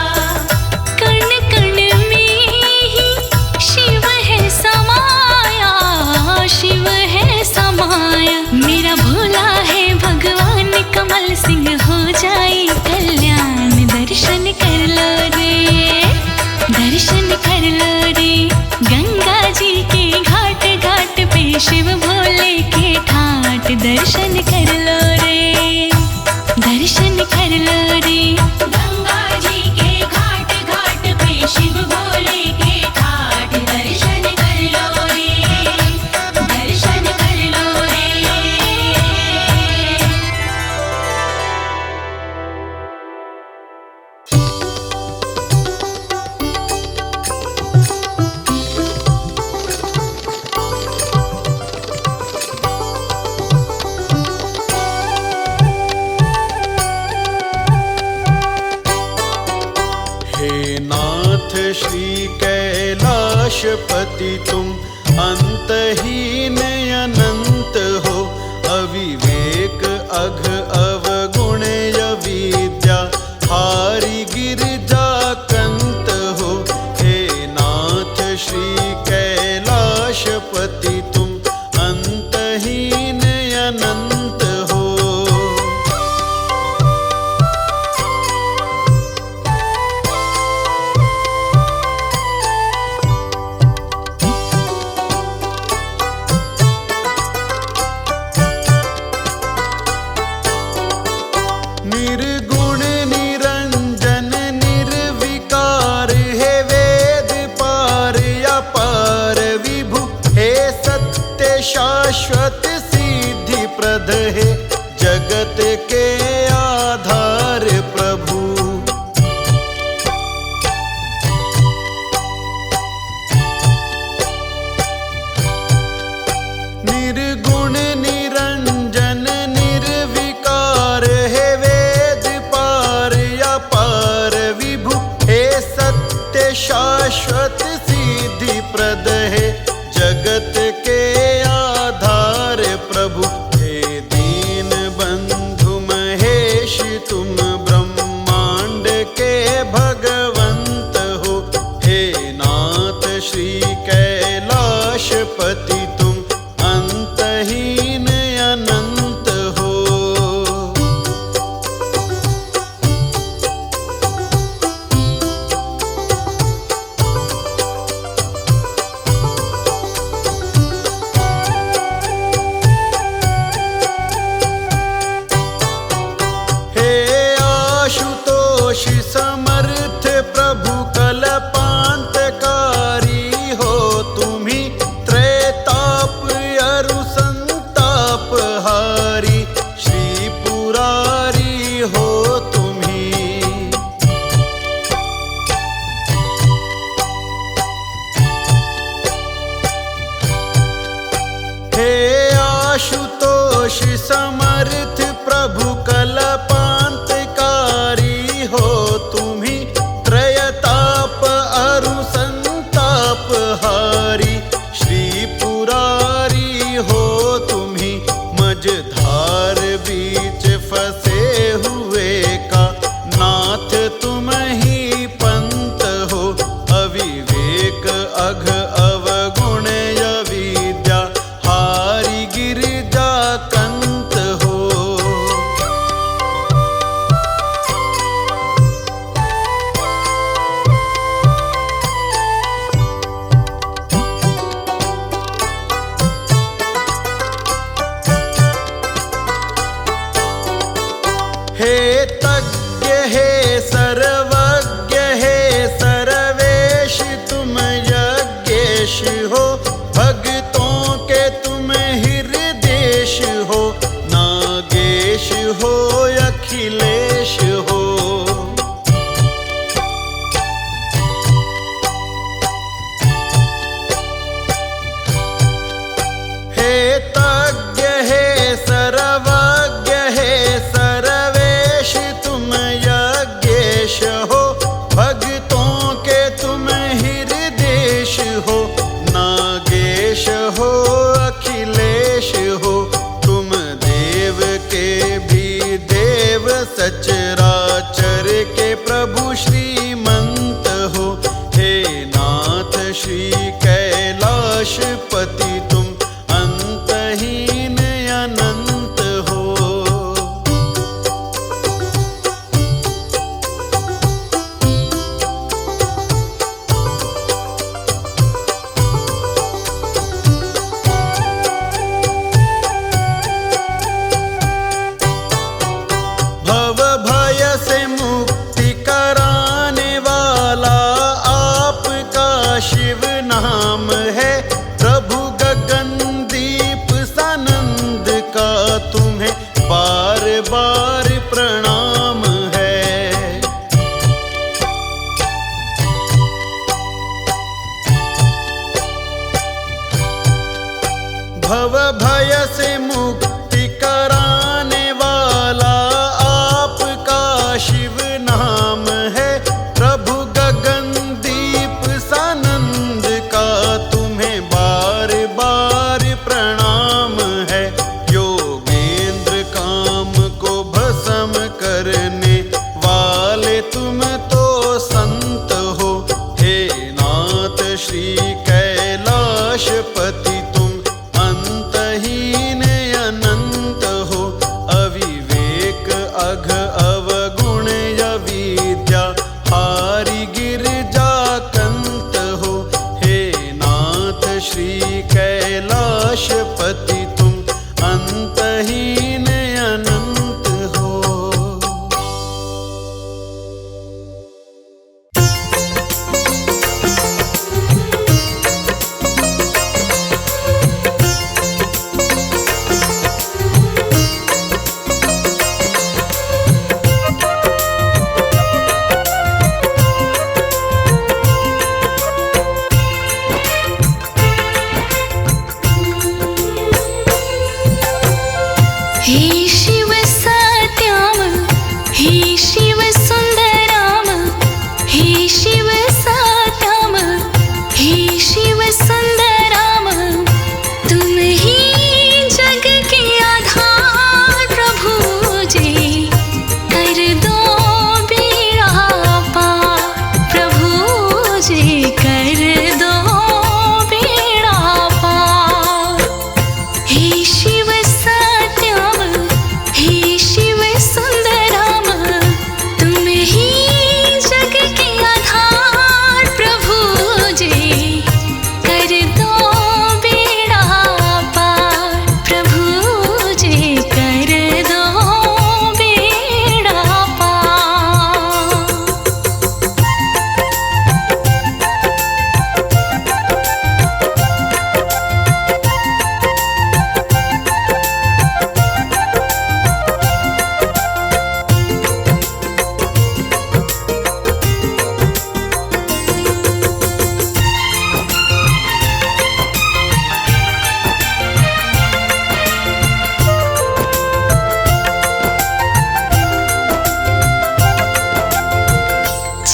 कण कण में ही शिव है समाया, शिव है समाया। मेरा भोला है भगवान कमल सिंह हो जाए कल्याण। दर्शन कर लो रे, दर्शन कर लो रे। गंगा जी के घाट घाट पे शिव भोले के ठाठ दर्शन कर लो रे, दर्शन कर लो रे। गंगा जी के घाट घाट पे शिव भोले के ठाठ दर्शन कर लो रे, दर्शन कर लो रे। हे नाथ श्री कैलाशपति तुम अंतहीन अनंत हो, अविवेक अघ अवगुण अविद्या हारि गिरजा कंत हो। हे नाथ श्री कैलाशपति तुम अंतहीन अनंत हो। निर्गुण निरंजन निर्विकार हे वेद पार अपार विभु, हे सत्य शाश्वत सिद्धि प्रद, हे जगत के आधार प्रभु। निर्गुण निरंजन निर्विकार हे वेद पार अपार विभु, हे सत्य शाश्वत सिद्धि प्रद, हे जगत के आधार प्रभु। हे दीन बंधु महेश तुम ब्रह्मांड के भगवंत हो। हे नाथ श्री कैलाशपति तुम अंतहीन अनंत हो। प्रभु कल्पांतकारी हो तुम्ही, त्रैलोक्यनाथ निर्दोष समर्थ प्रभु कल्पांतकारी हो तुम्ही त्रयताप अरु संताप हारी श्री पुरारी हो तुम्ही मझधार बीच फंसे हुए का नाथ तुम ही पंत हो अविवेक अघ अवगुण अविद्या हारी गिरिजा कंत हो। हे तज्ञ हे सर्वज्ञ हे सर्वेश तुम यज्ञेश हो भक्तों के तुम हृदेश हो नागेश हो अखिलेश हो। हे तज्ञ हे सर्वज्ञ हे सर्वेश तुम यज्ञेश हो भक्तों के तुम हृदेश हो नागेश हो अखिलेश हो तुम देव के भी देव सचराचर के प्रभु श्रीमंत हो। हे नाथ श्री कैलाशपति तुम अंतहीन अनंत हो। भव भय से मुक्ति कराने वाला आपका शिव नाम है प्रभु गगनदीप सानंद का तुम्हें बार बार प्रणाम है। भव भय से मुक्ति कराने वाला आपका शिव नाम है प्रभु गगनदीप सानंद का तुम्हें बार बार प्रणाम है। योगेंद्र काम को भस्म करने वाले तुम तो संत हो। हे नाथ श्री कैलाशपति तुम अंतहीन अनंत हो अविवेक अघ अवगुण अविद्या हारी गिरिजा कंत हो। हे नाथ श्री कैलाशपति तुम अंतहीन अनंत हो।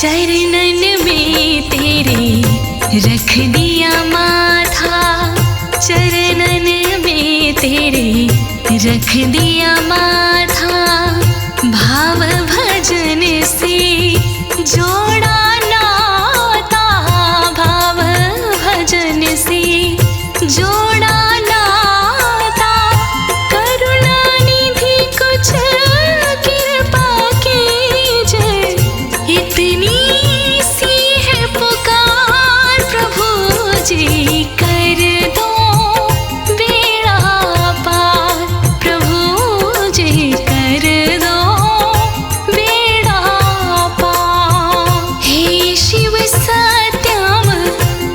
चरणन में तेरे रख दिया माथा, चरणन में तेरे रख दिया माथा। भाव भजन से जोड़ा नाता, भाव भजन से जोड़ा नाता। करुणा निधि कुछ कृपा कीजिए, इतनी सी है पुकार प्रभु जी। कर दो बेड़ा पार प्रभु जी, कर दो बेड़ा पार। हे शिव सत्यम,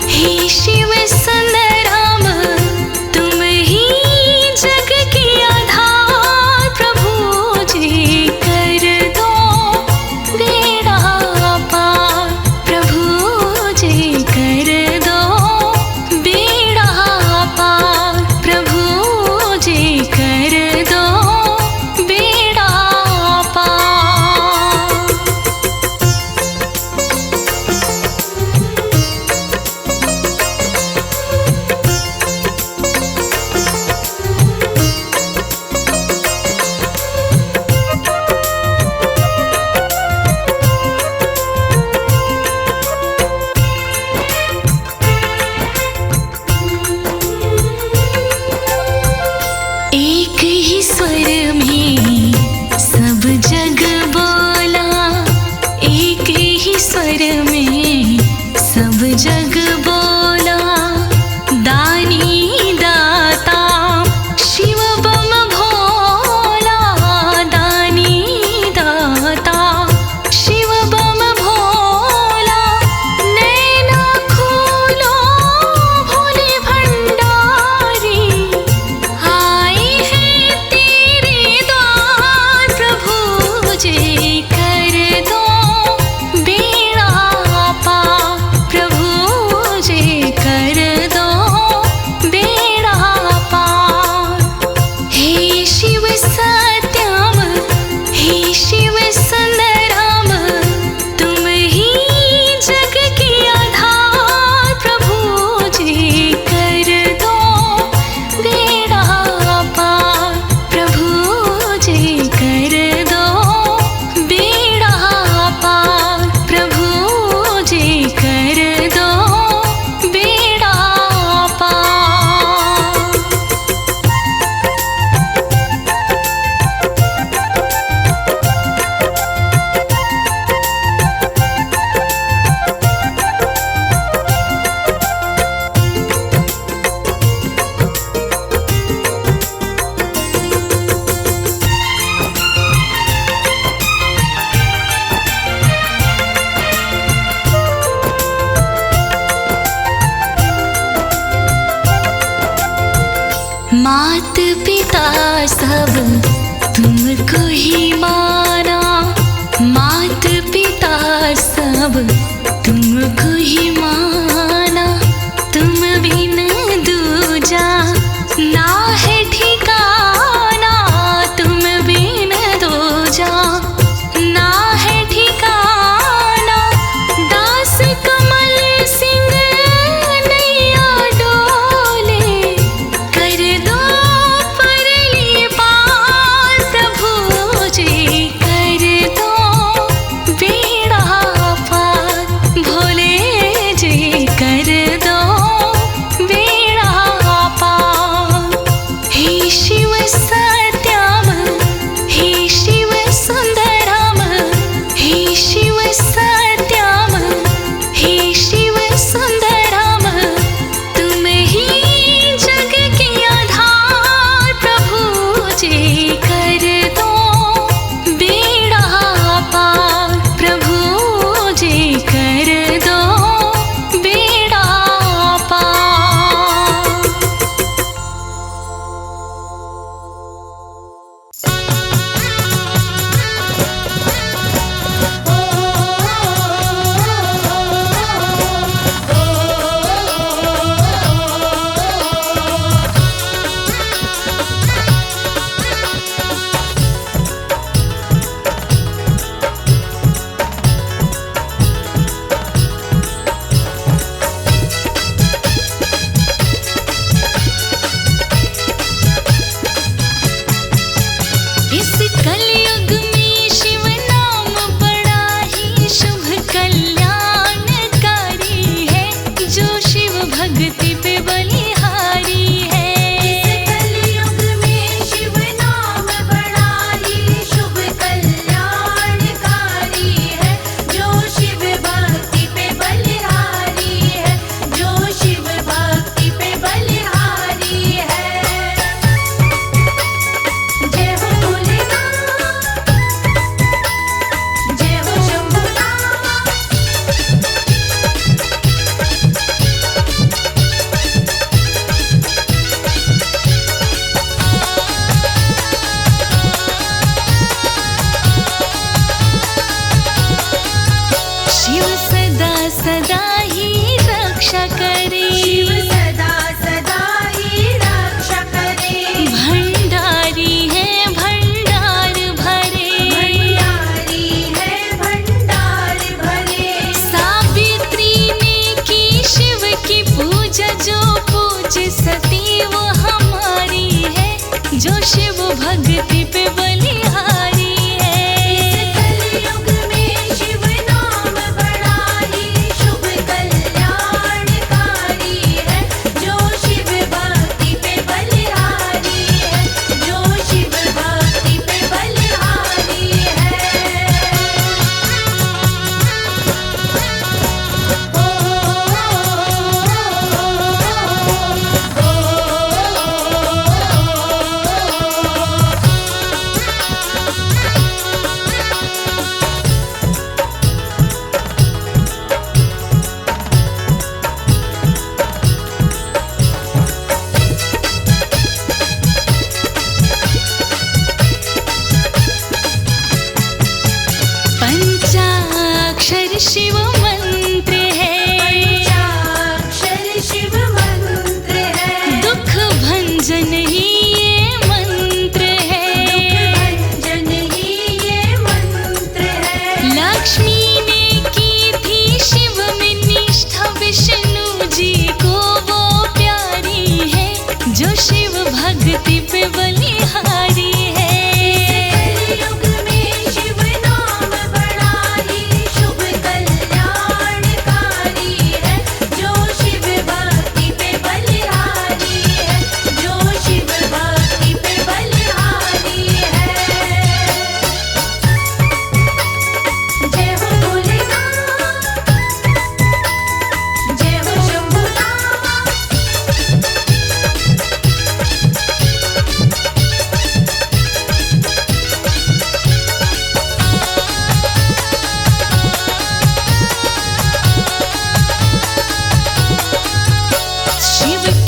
हे शिव सुंदरम, तुम ही जग की आधार प्रभु जी। कर दो बेड़ा पार प्रभु जी, कर दो बेड़ा पार प्रभु जी, कर दो बेड़ा पार। एक ही स्वर में सब जग बोला, एक ही स्वर में सब जग बोला। दानी दाता शिव बम भोला, दानी दाता शिव बम भोला। नैना खोलो भोले भंडारी, आए हैं तेरे द्वार प्रभु जी। कर दो बेड़ा पार प्रभु जी, कर दो बेड़ा पार। हे शिव सत्यम, हे शिव सुंदरम, तुम ही जग की आधार प्रभु जी। कर दो बेड़ा पार प्रभु जी, कर दो बेड़ा पार प्रभु जी, कर दो बेड़ा पार। मात पिता सब तुमको ही माना, मात पिता सब तुमको ही माना। तुम बिन दूजा ना है ठिकाना, तुम बिन दूजा ना है ठिकाना। दास कमल सिंह नैया डोले, कर दो परली पार प्रभु जी। कर दो बेड़ा पार भोले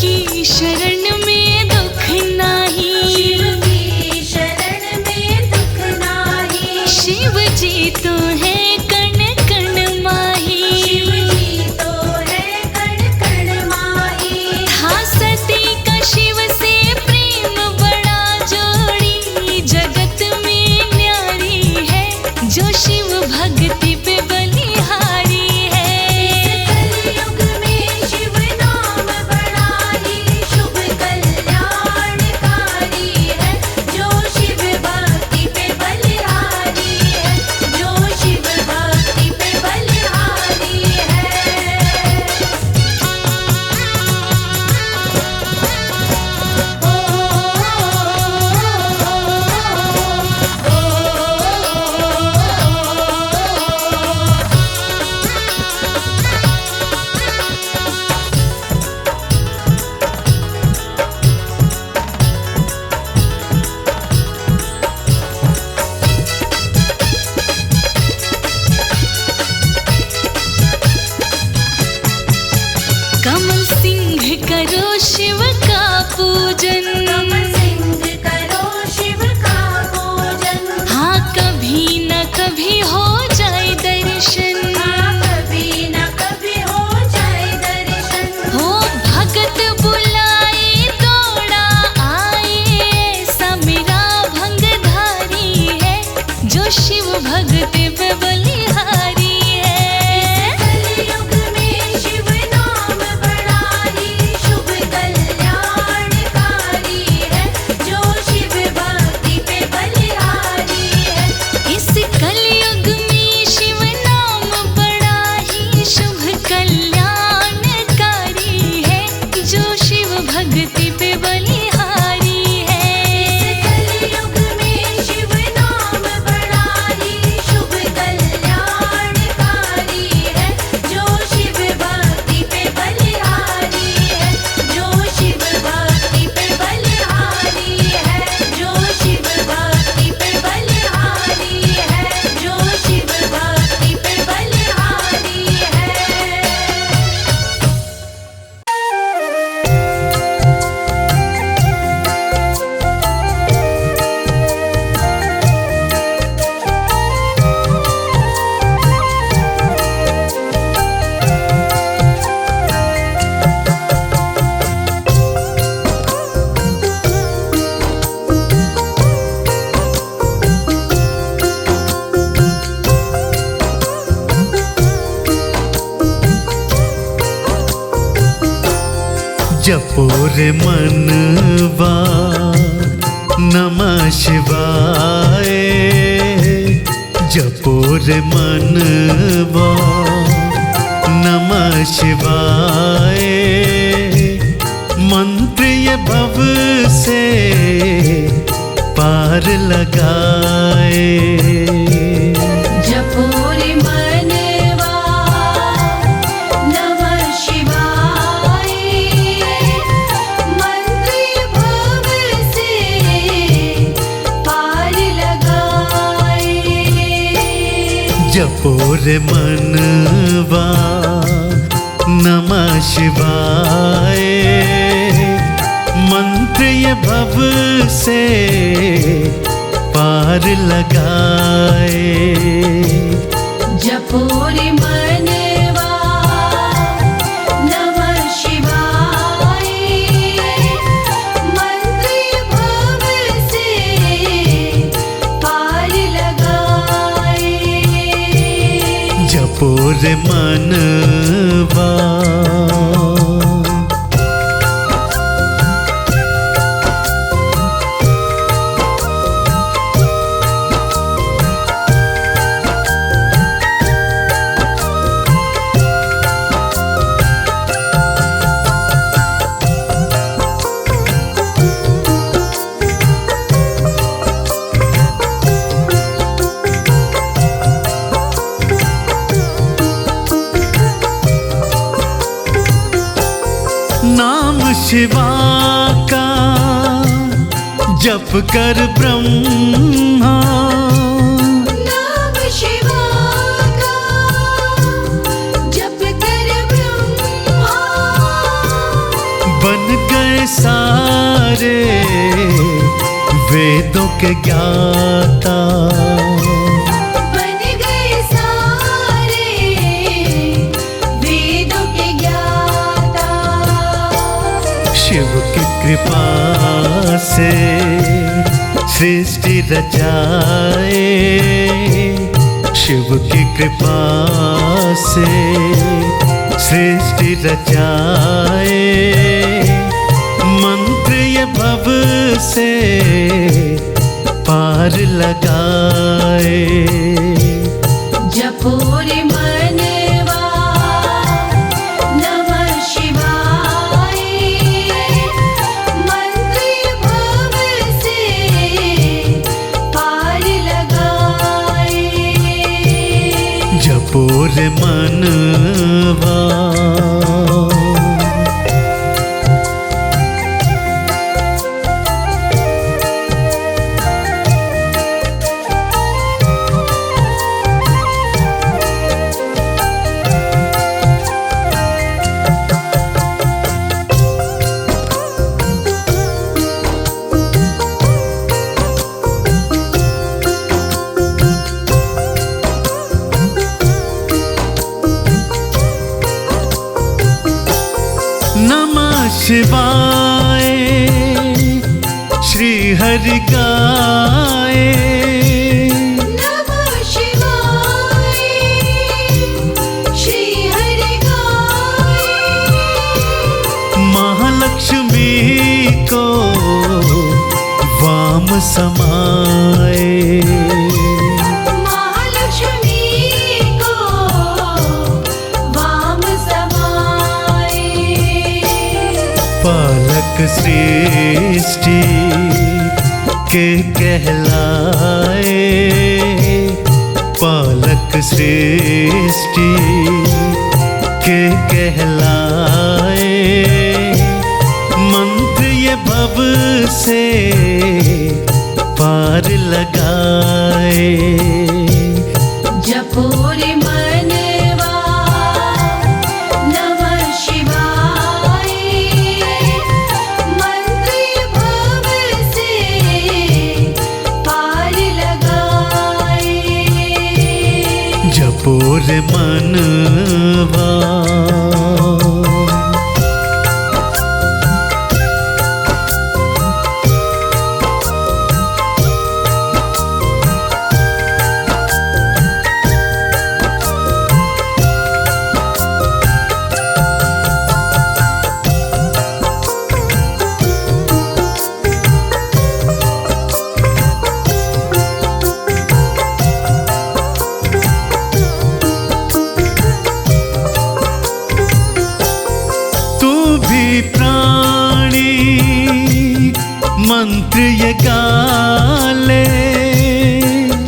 की शरण में दुख नाही, शिव की शरण में दुख नाही। शिव जी तो है कण कण माही, शिव जी तो है कण कण माही। था सती का शिव से प्रेम बड़ा जोड़ी, जगत में न्यारी है जो शिव भक्ति पे बलिहारी है। कलयुग में शिव नाम बड़ा ही शुभ कल्याणकारी है, जो शिव भक्ति पे बलिहारी है, जो शिव भक्ति पे बलिहारी है। कमल सिंह करो शिव का पूजन, कमल सिंह करो शिव का पूजन। हाँ कभी न कभी हो जाए दर्शन, हाँ कभी न कभी हो जाए दर्शन। हो भगत बुलाए दौड़ा आए, ऐसा मेरा भंगधारी है जो शिव भक्ति पे बलिहारी है। कलयुग में शिव नाम बड़ा ही शुभ कल्याणकारी है, जो शिव भक्ति पे बलिहारी है। इस कलयुग में शिव नाम बड़ा ही शुभ कल्याणकारी है, जो शिव भक्ति पे बलिहारी है। कलयुग में शिव नाम बड़ा ही शुभ कल्याणकारी है, जो शिव भक्ति पे बलिहारी है, जो शिव भक्ति पे बलिहारी है, जो शिव भक्ति पे बलिहारी है, जो शिव भक्ति पे बलिहारी है। जपो रे मनवा नमः शिवाय, जपो रे मनवा नमः शिवाय। मंत्र ये भव से पार लगाए। जपो रे मनवा नमः शिवाय, मंत्र भव से पार लगाए। जपो रे मनवा नमः शिवाय, मंत्र ये भव से पार लगाए। जपो रे मनवा नमः शिवाय, मंत्र भव से पार लगाए। जपो रे मनवा। नाम शिवा का जप कर ब्रह्मा, नाम शिवा का जप कर ब्रह्मा, बन गए सारे वेदों के ज्ञाता, बन गए सारे वेदों के ज्ञाता। शिव की कृपा से सृष्टि रचाए, शिव की कृपा से सृष्टि रचाए, मंत्र ये भव से पार लगाए। जपो रे मनवा नमः शिवाय, मंत्र भव से पार लगाए। जपो रे मनवा। नमः शिवाय श्री हरि गाए, नमः शिवाय श्री हरि गाए। महालक्ष्मी को वाम समाए, महालक्ष्मी को वाम समाए। पालक सृष्टि के कहलाए, पालक सृष्टि के कहलाए, मंत्र ये भव से पार लगाए। जपो रे मनवा नमः शिवाय, मंत्र भव से पार लगाए। जपो रे मनवा। मंत्र ये गाले,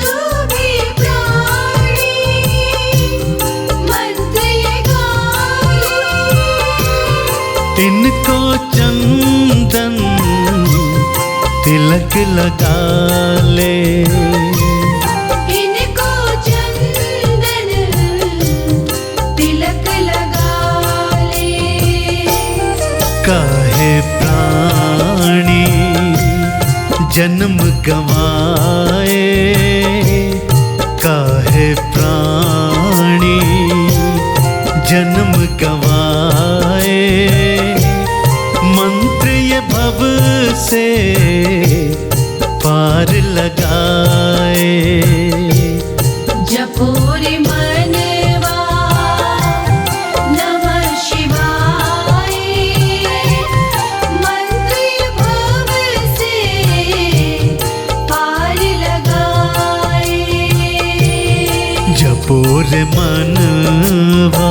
तू भी प्राणी मंत्र ये गाले। इनको चंदन तिलक लगा ले, इनको चंदन तिलक लगा ले। काहे प्राणी जन्म गवाए, काहे प्राणी जन्म गवाए, मंत्र ये भव से पार लगाए। जपो रे मनवा नमः शिवाय, मंत्र भव से पार लगाए। जपो रे मनवा।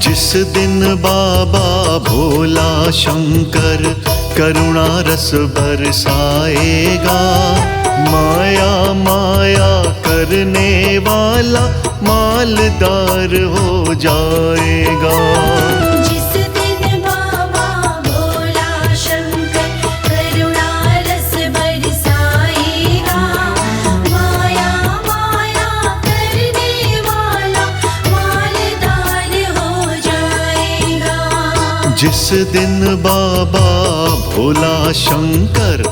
जिस दिन बाबा भोला शंकर करुणा रस बरसाएगा। माया माया करने वाला मालदार हो जाएगा। जिस दिन बाबा भोला शंकर करुणा रस बरसाएगा, माया माया करने वाला मालदार हो जाएगा। जिस दिन बाबा भोला शंकर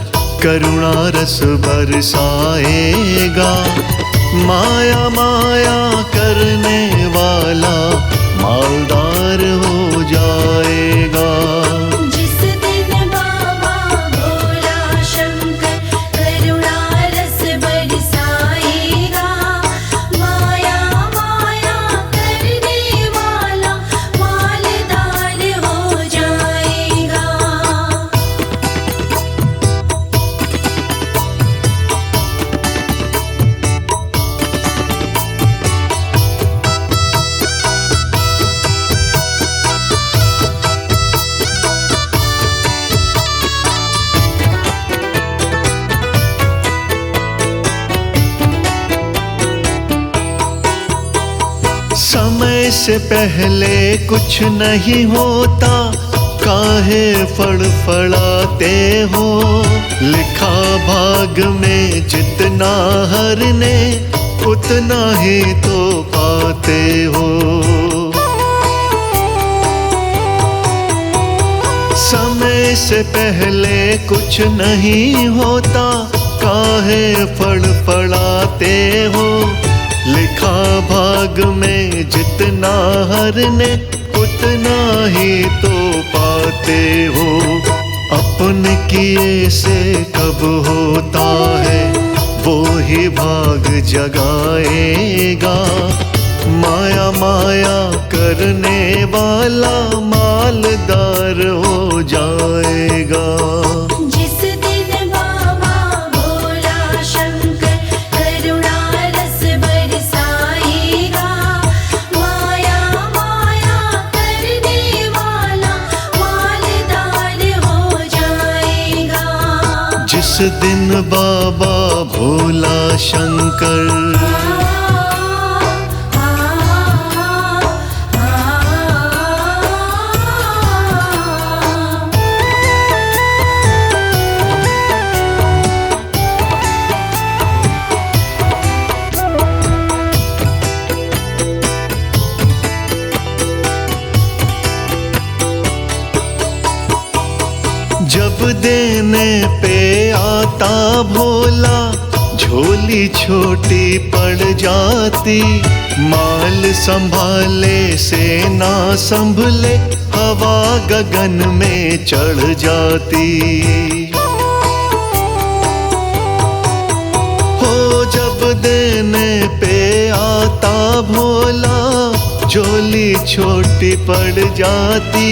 करुणा रस बरसाएगा, माया माया करने वाला मालदार हो जाएगा। जिस दिन बाबा भोला शंकर करुणा रस बरसाएगा, माया माया करने वाला मालदार हो जाएगा। समय से पहले कुछ नहीं होता, काहे फड़फड़ाते हो। लिखा भाग में जितना हर ने उतना ही तो पाते हो। समय से पहले कुछ नहीं होता, काहे फड़फड़ाते हो। लिखा भाग में जितना हर ने उतना ही तो पाते हो। अपन किए से कब होता है वो ही भाग जगाएगा। माया माया करने वाला मालदार हो जाएगा। जिस दिन बाबा भोला शंकर करुणा रस बरसाएगा, माया माया करने वाला मालदार हो जाएगा। जिस दिन बाबा भोला शंकर जब देने पे आता भोला, झोली छोटी पड़ जाती। माल संभाले से ना संभले, हवा गगन में चढ़ जाती। हो जब देने पे आता भोला, झोली छोटी पड़ जाती।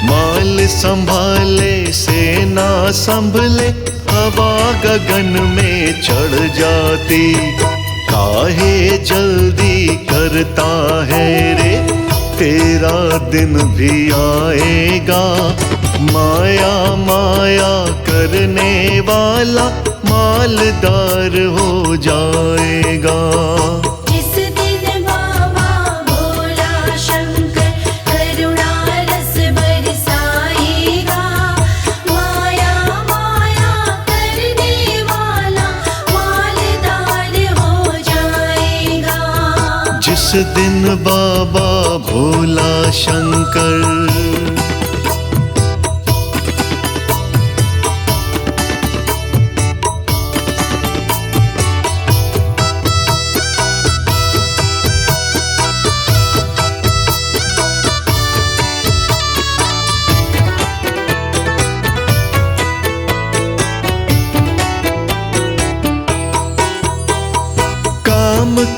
माल संभाले से ना संभले, हवा गगन में चढ़ जाती। काहे जल्दी करता है रे, तेरा दिन भी आएगा। माया माया करने वाला मालदार हो जाएगा। जिस दिन बाबा भोला शंकर करुणा रस बरसाएगा, माया माया करने वाला मालदार हो जाएगा। जिस दिन बाबा भोला शंकर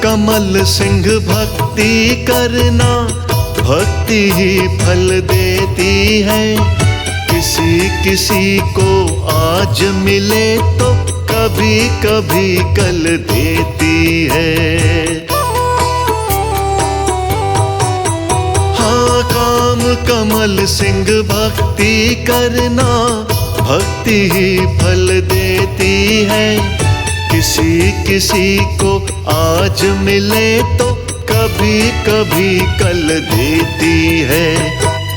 कमल सिंह भक्ति करना, भक्ति ही फल देती है। किसी किसी को आज मिले तो कभी कभी कल देती है। हाँ, काम कमल सिंह भक्ति करना, भक्ति ही फल देती है। किसी किसी को आज मिले तो कभी कभी कल देती है।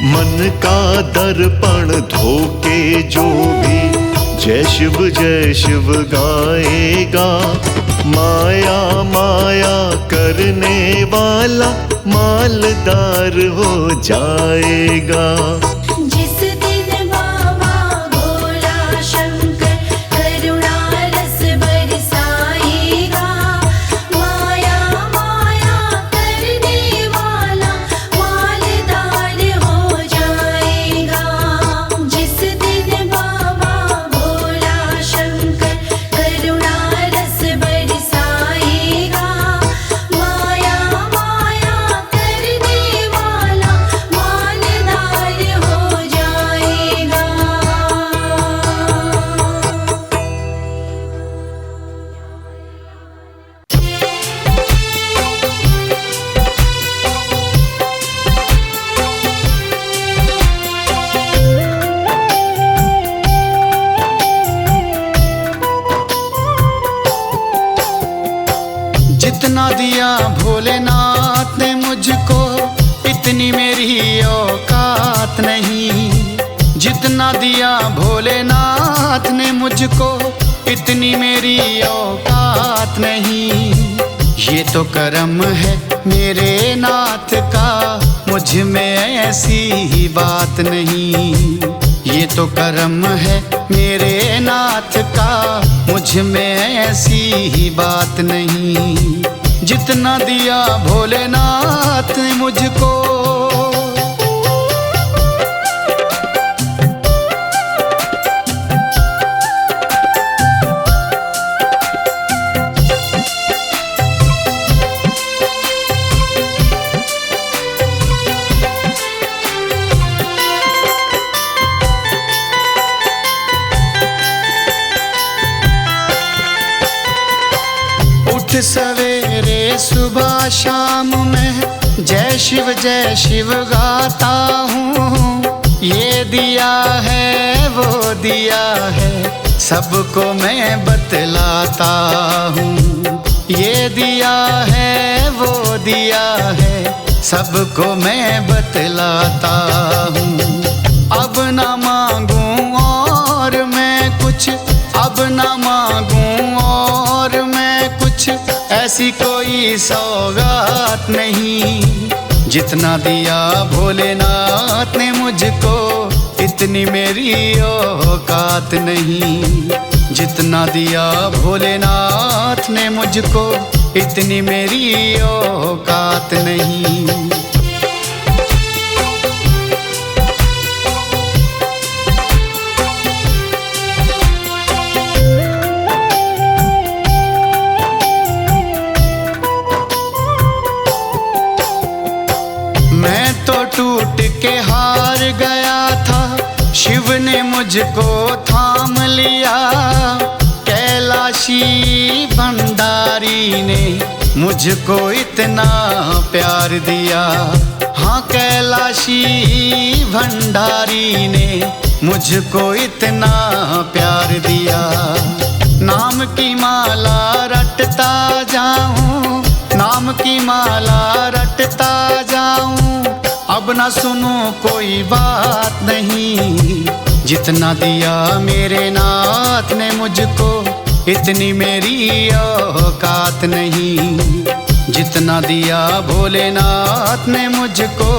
मन का दर्पण धोके जो भी जय शिव गाएगा, माया माया करने वाला मालदार हो जाएगा। जिस दिन बाबा भोला शंकर करुणा रस बरसाएगा, माया माया करने वाला मालदार हो जाएगा। जिस दिन बाबा भोला शंकर करुणा रस बरसाएगा, माया माया करने वाला मालदार हो जाएगा। जितना दिया भोलेनाथ ने मुझको, इतनी मेरी औकात नहीं। जितना दिया भोलेनाथ ने मुझको, इतनी मेरी औकात नहीं। ये तो करम है मेरे नाथ का, मुझ में ऐसी ही बात नहीं। ये तो करम है मेरे नाथ का, मुझ में ऐसी ही बात नहीं। जितना दिया भोलेनाथ ने मुझको, सवेरे सुबह शाम में जय शिव गाता हूँ। ये दिया है वो दिया है, सबको मैं बतलाता हूँ। ये दिया है वो दिया है, सबको मैं बतलाता हूँ। अब ना मांगूं और मैं कुछ, अब ना मांगूं और मैं कुछ, ऐसी कोई सौगात नहीं। जितना दिया भोलेनाथ ने मुझको, इतनी मेरी औकात नहीं। जितना दिया भोलेनाथ ने मुझको, इतनी मेरी औकात नहीं। टूट के हार गया था, शिव ने मुझको थाम लिया। कैलाशी भंडारी ने मुझको इतना प्यार दिया। हाँ, कैलाशी भंडारी ने मुझको इतना प्यार दिया। नाम की माला रटता जाऊं, नाम की माला रटता जाऊं, अब ना सुनो कोई बात नहीं। जितना दिया मेरे नाथ ने मुझको, इतनी मेरी औकात नहीं। जितना दिया भोलेनाथ ने मुझको,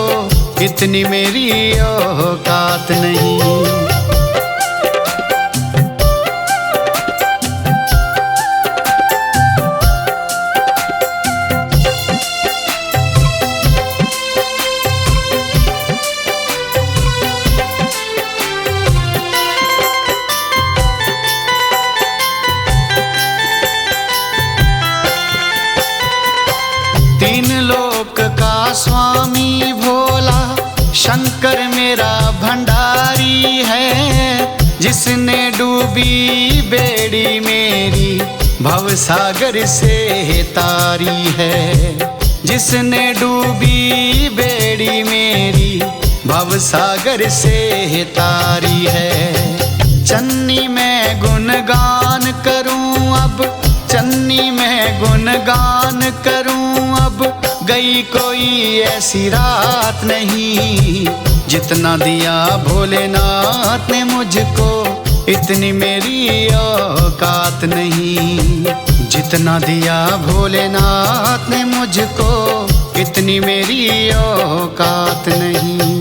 इतनी मेरी औकात नहीं। तीन लोक का स्वामी भोला शंकर मेरा भंडारी है। जिसने डूबी बेड़ी मेरी भव सागर से तारी है। जिसने डूबी बेड़ी मेरी भव सागर से तारी है। चन्नी में गुणगान करूं अब, चन्नी में गुणगान करूं अब, गई कोई ऐसी रात नहीं। जितना दिया भोलेनाथ ने मुझको, इतनी मेरी औकात नहीं। जितना दिया भोलेनाथ ने मुझको, इतनी मेरी औकात नहीं।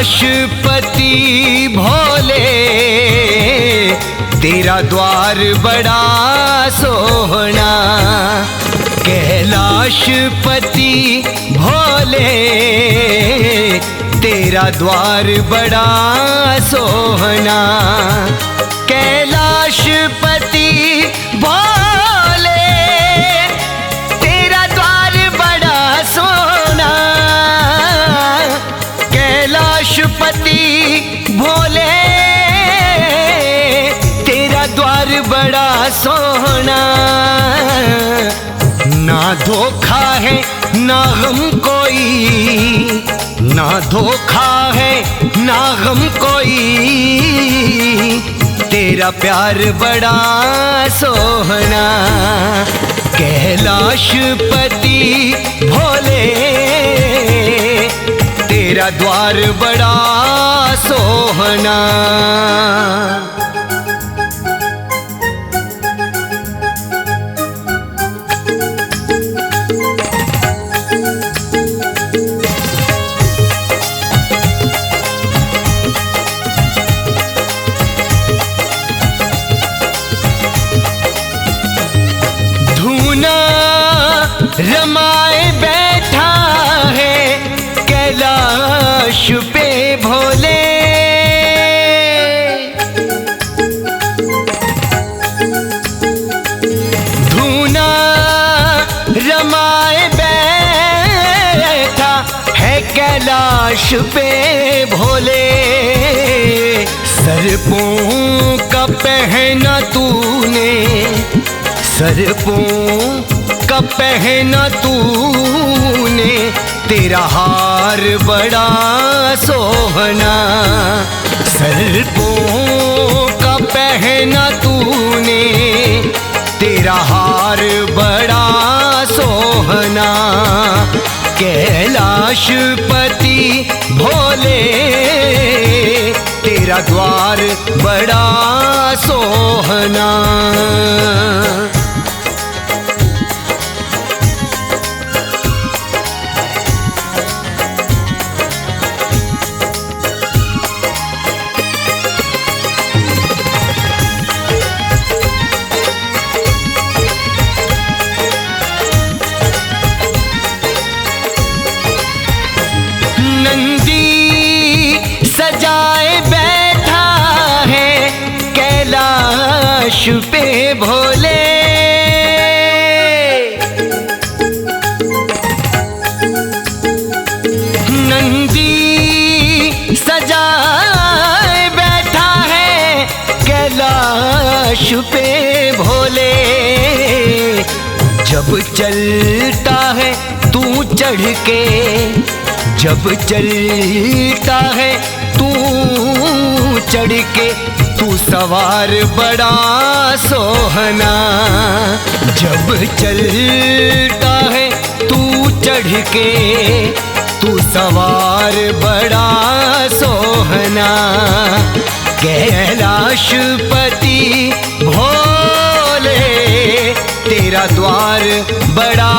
कैलाशपति भोले तेरा द्वार बड़ा सोहना। कैलाशपति भोले तेरा द्वार बड़ा सोहना। कैलाशपति भोले तेरा द्वार बड़ा सोहना। कैलाशपति भोले तेरा द्वार बड़ा सोहना। ना धोखा है ना गम कोई, ना धोखा है ना गम कोई, तेरा प्यार बड़ा सोहना। कैलाशपति भोले तेरा द्वार बड़ा सोहना। रमाए बैठा है कैलाश पे भोले। धूना रमाए बैठा है कैलाश पे भोले। सर्पों का पहना तूने, सर्पों का पहना तूने, तेरा हार बड़ा सोहना। सर्पों का पहना तूने, तेरा हार बड़ा सोहना। कैलाशपति भोले तेरा द्वार बड़ा सोहना। सजाए बैठा है कैलाश पे भोले। नंदी सजाए बैठा है कैलाश पे भोले। जब चलता है तू चढ़ के, जब चलता है तू चढ़ के, तू सवार बड़ा सोहना। जब चलता है तू चढ़ के, तू सवार बड़ा सोहना। कैलाशपति भोले तेरा द्वार बड़ा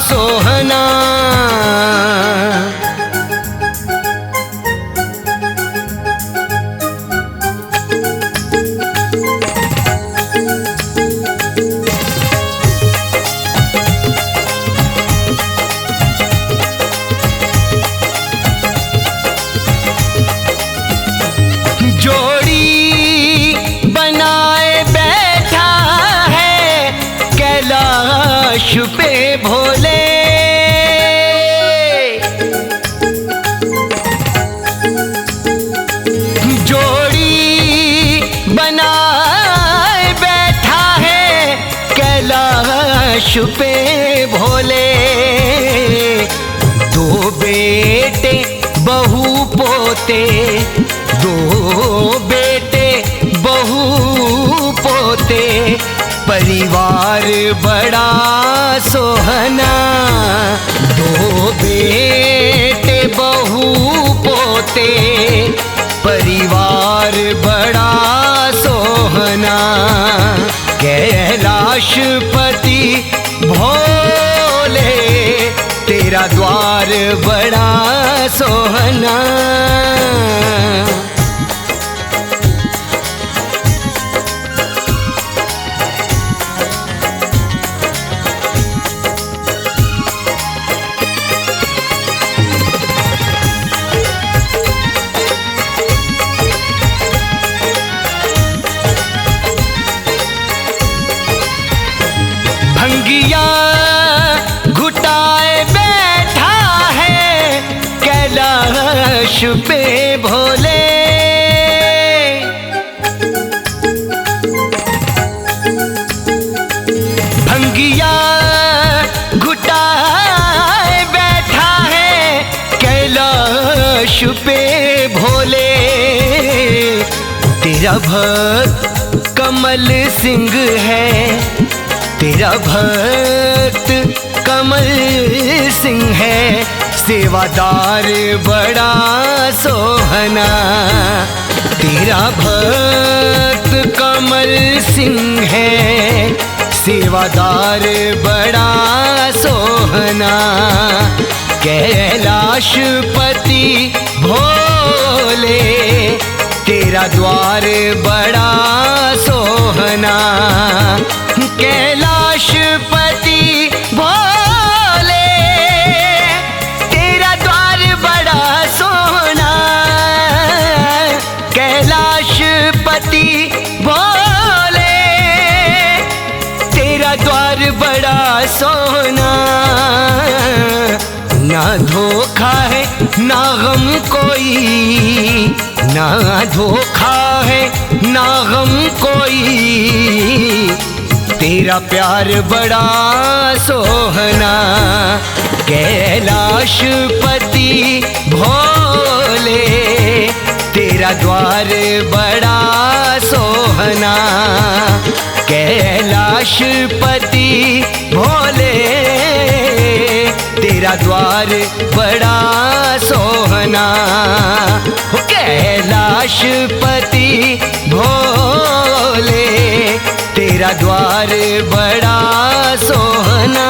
सोहना। कैलाश पे भोले जोड़ी बनाए बैठा है। कैलाश पे भोले दो बेटे बहू पोते, दो बेटे बहू पोते, परिवार बड़ा सोहना। दो बेटे बहू पोते, परिवार बड़ा सोहना। कैलाशपति भोले तेरा द्वार बड़ा सोहना। तेरा भक्त कमल सिंह है, तेरा भक्त कमल सिंह है, सेवादार बड़ा सोहना। तेरा भक्त कमल सिंह है, सेवादार बड़ा सोहना। कैलाशपति भोले तेरा द्वार बड़ा सोहना। कैलाशपति भोले तेरा द्वार बड़ा सोहना। कैलाशपति भोले तेरा द्वार बड़ा सोहना। ना धोखा है ना गम कोई, ना धोखा है ना गम कोई, तेरा प्यार बड़ा सोहना। कैलाशपति भोले तेरा द्वार बड़ा सोहना। कैलाशपति भोले तेरा द्वार बड़ा सोहना। कैलाशपति भोले तेरा द्वार बड़ा सोहना।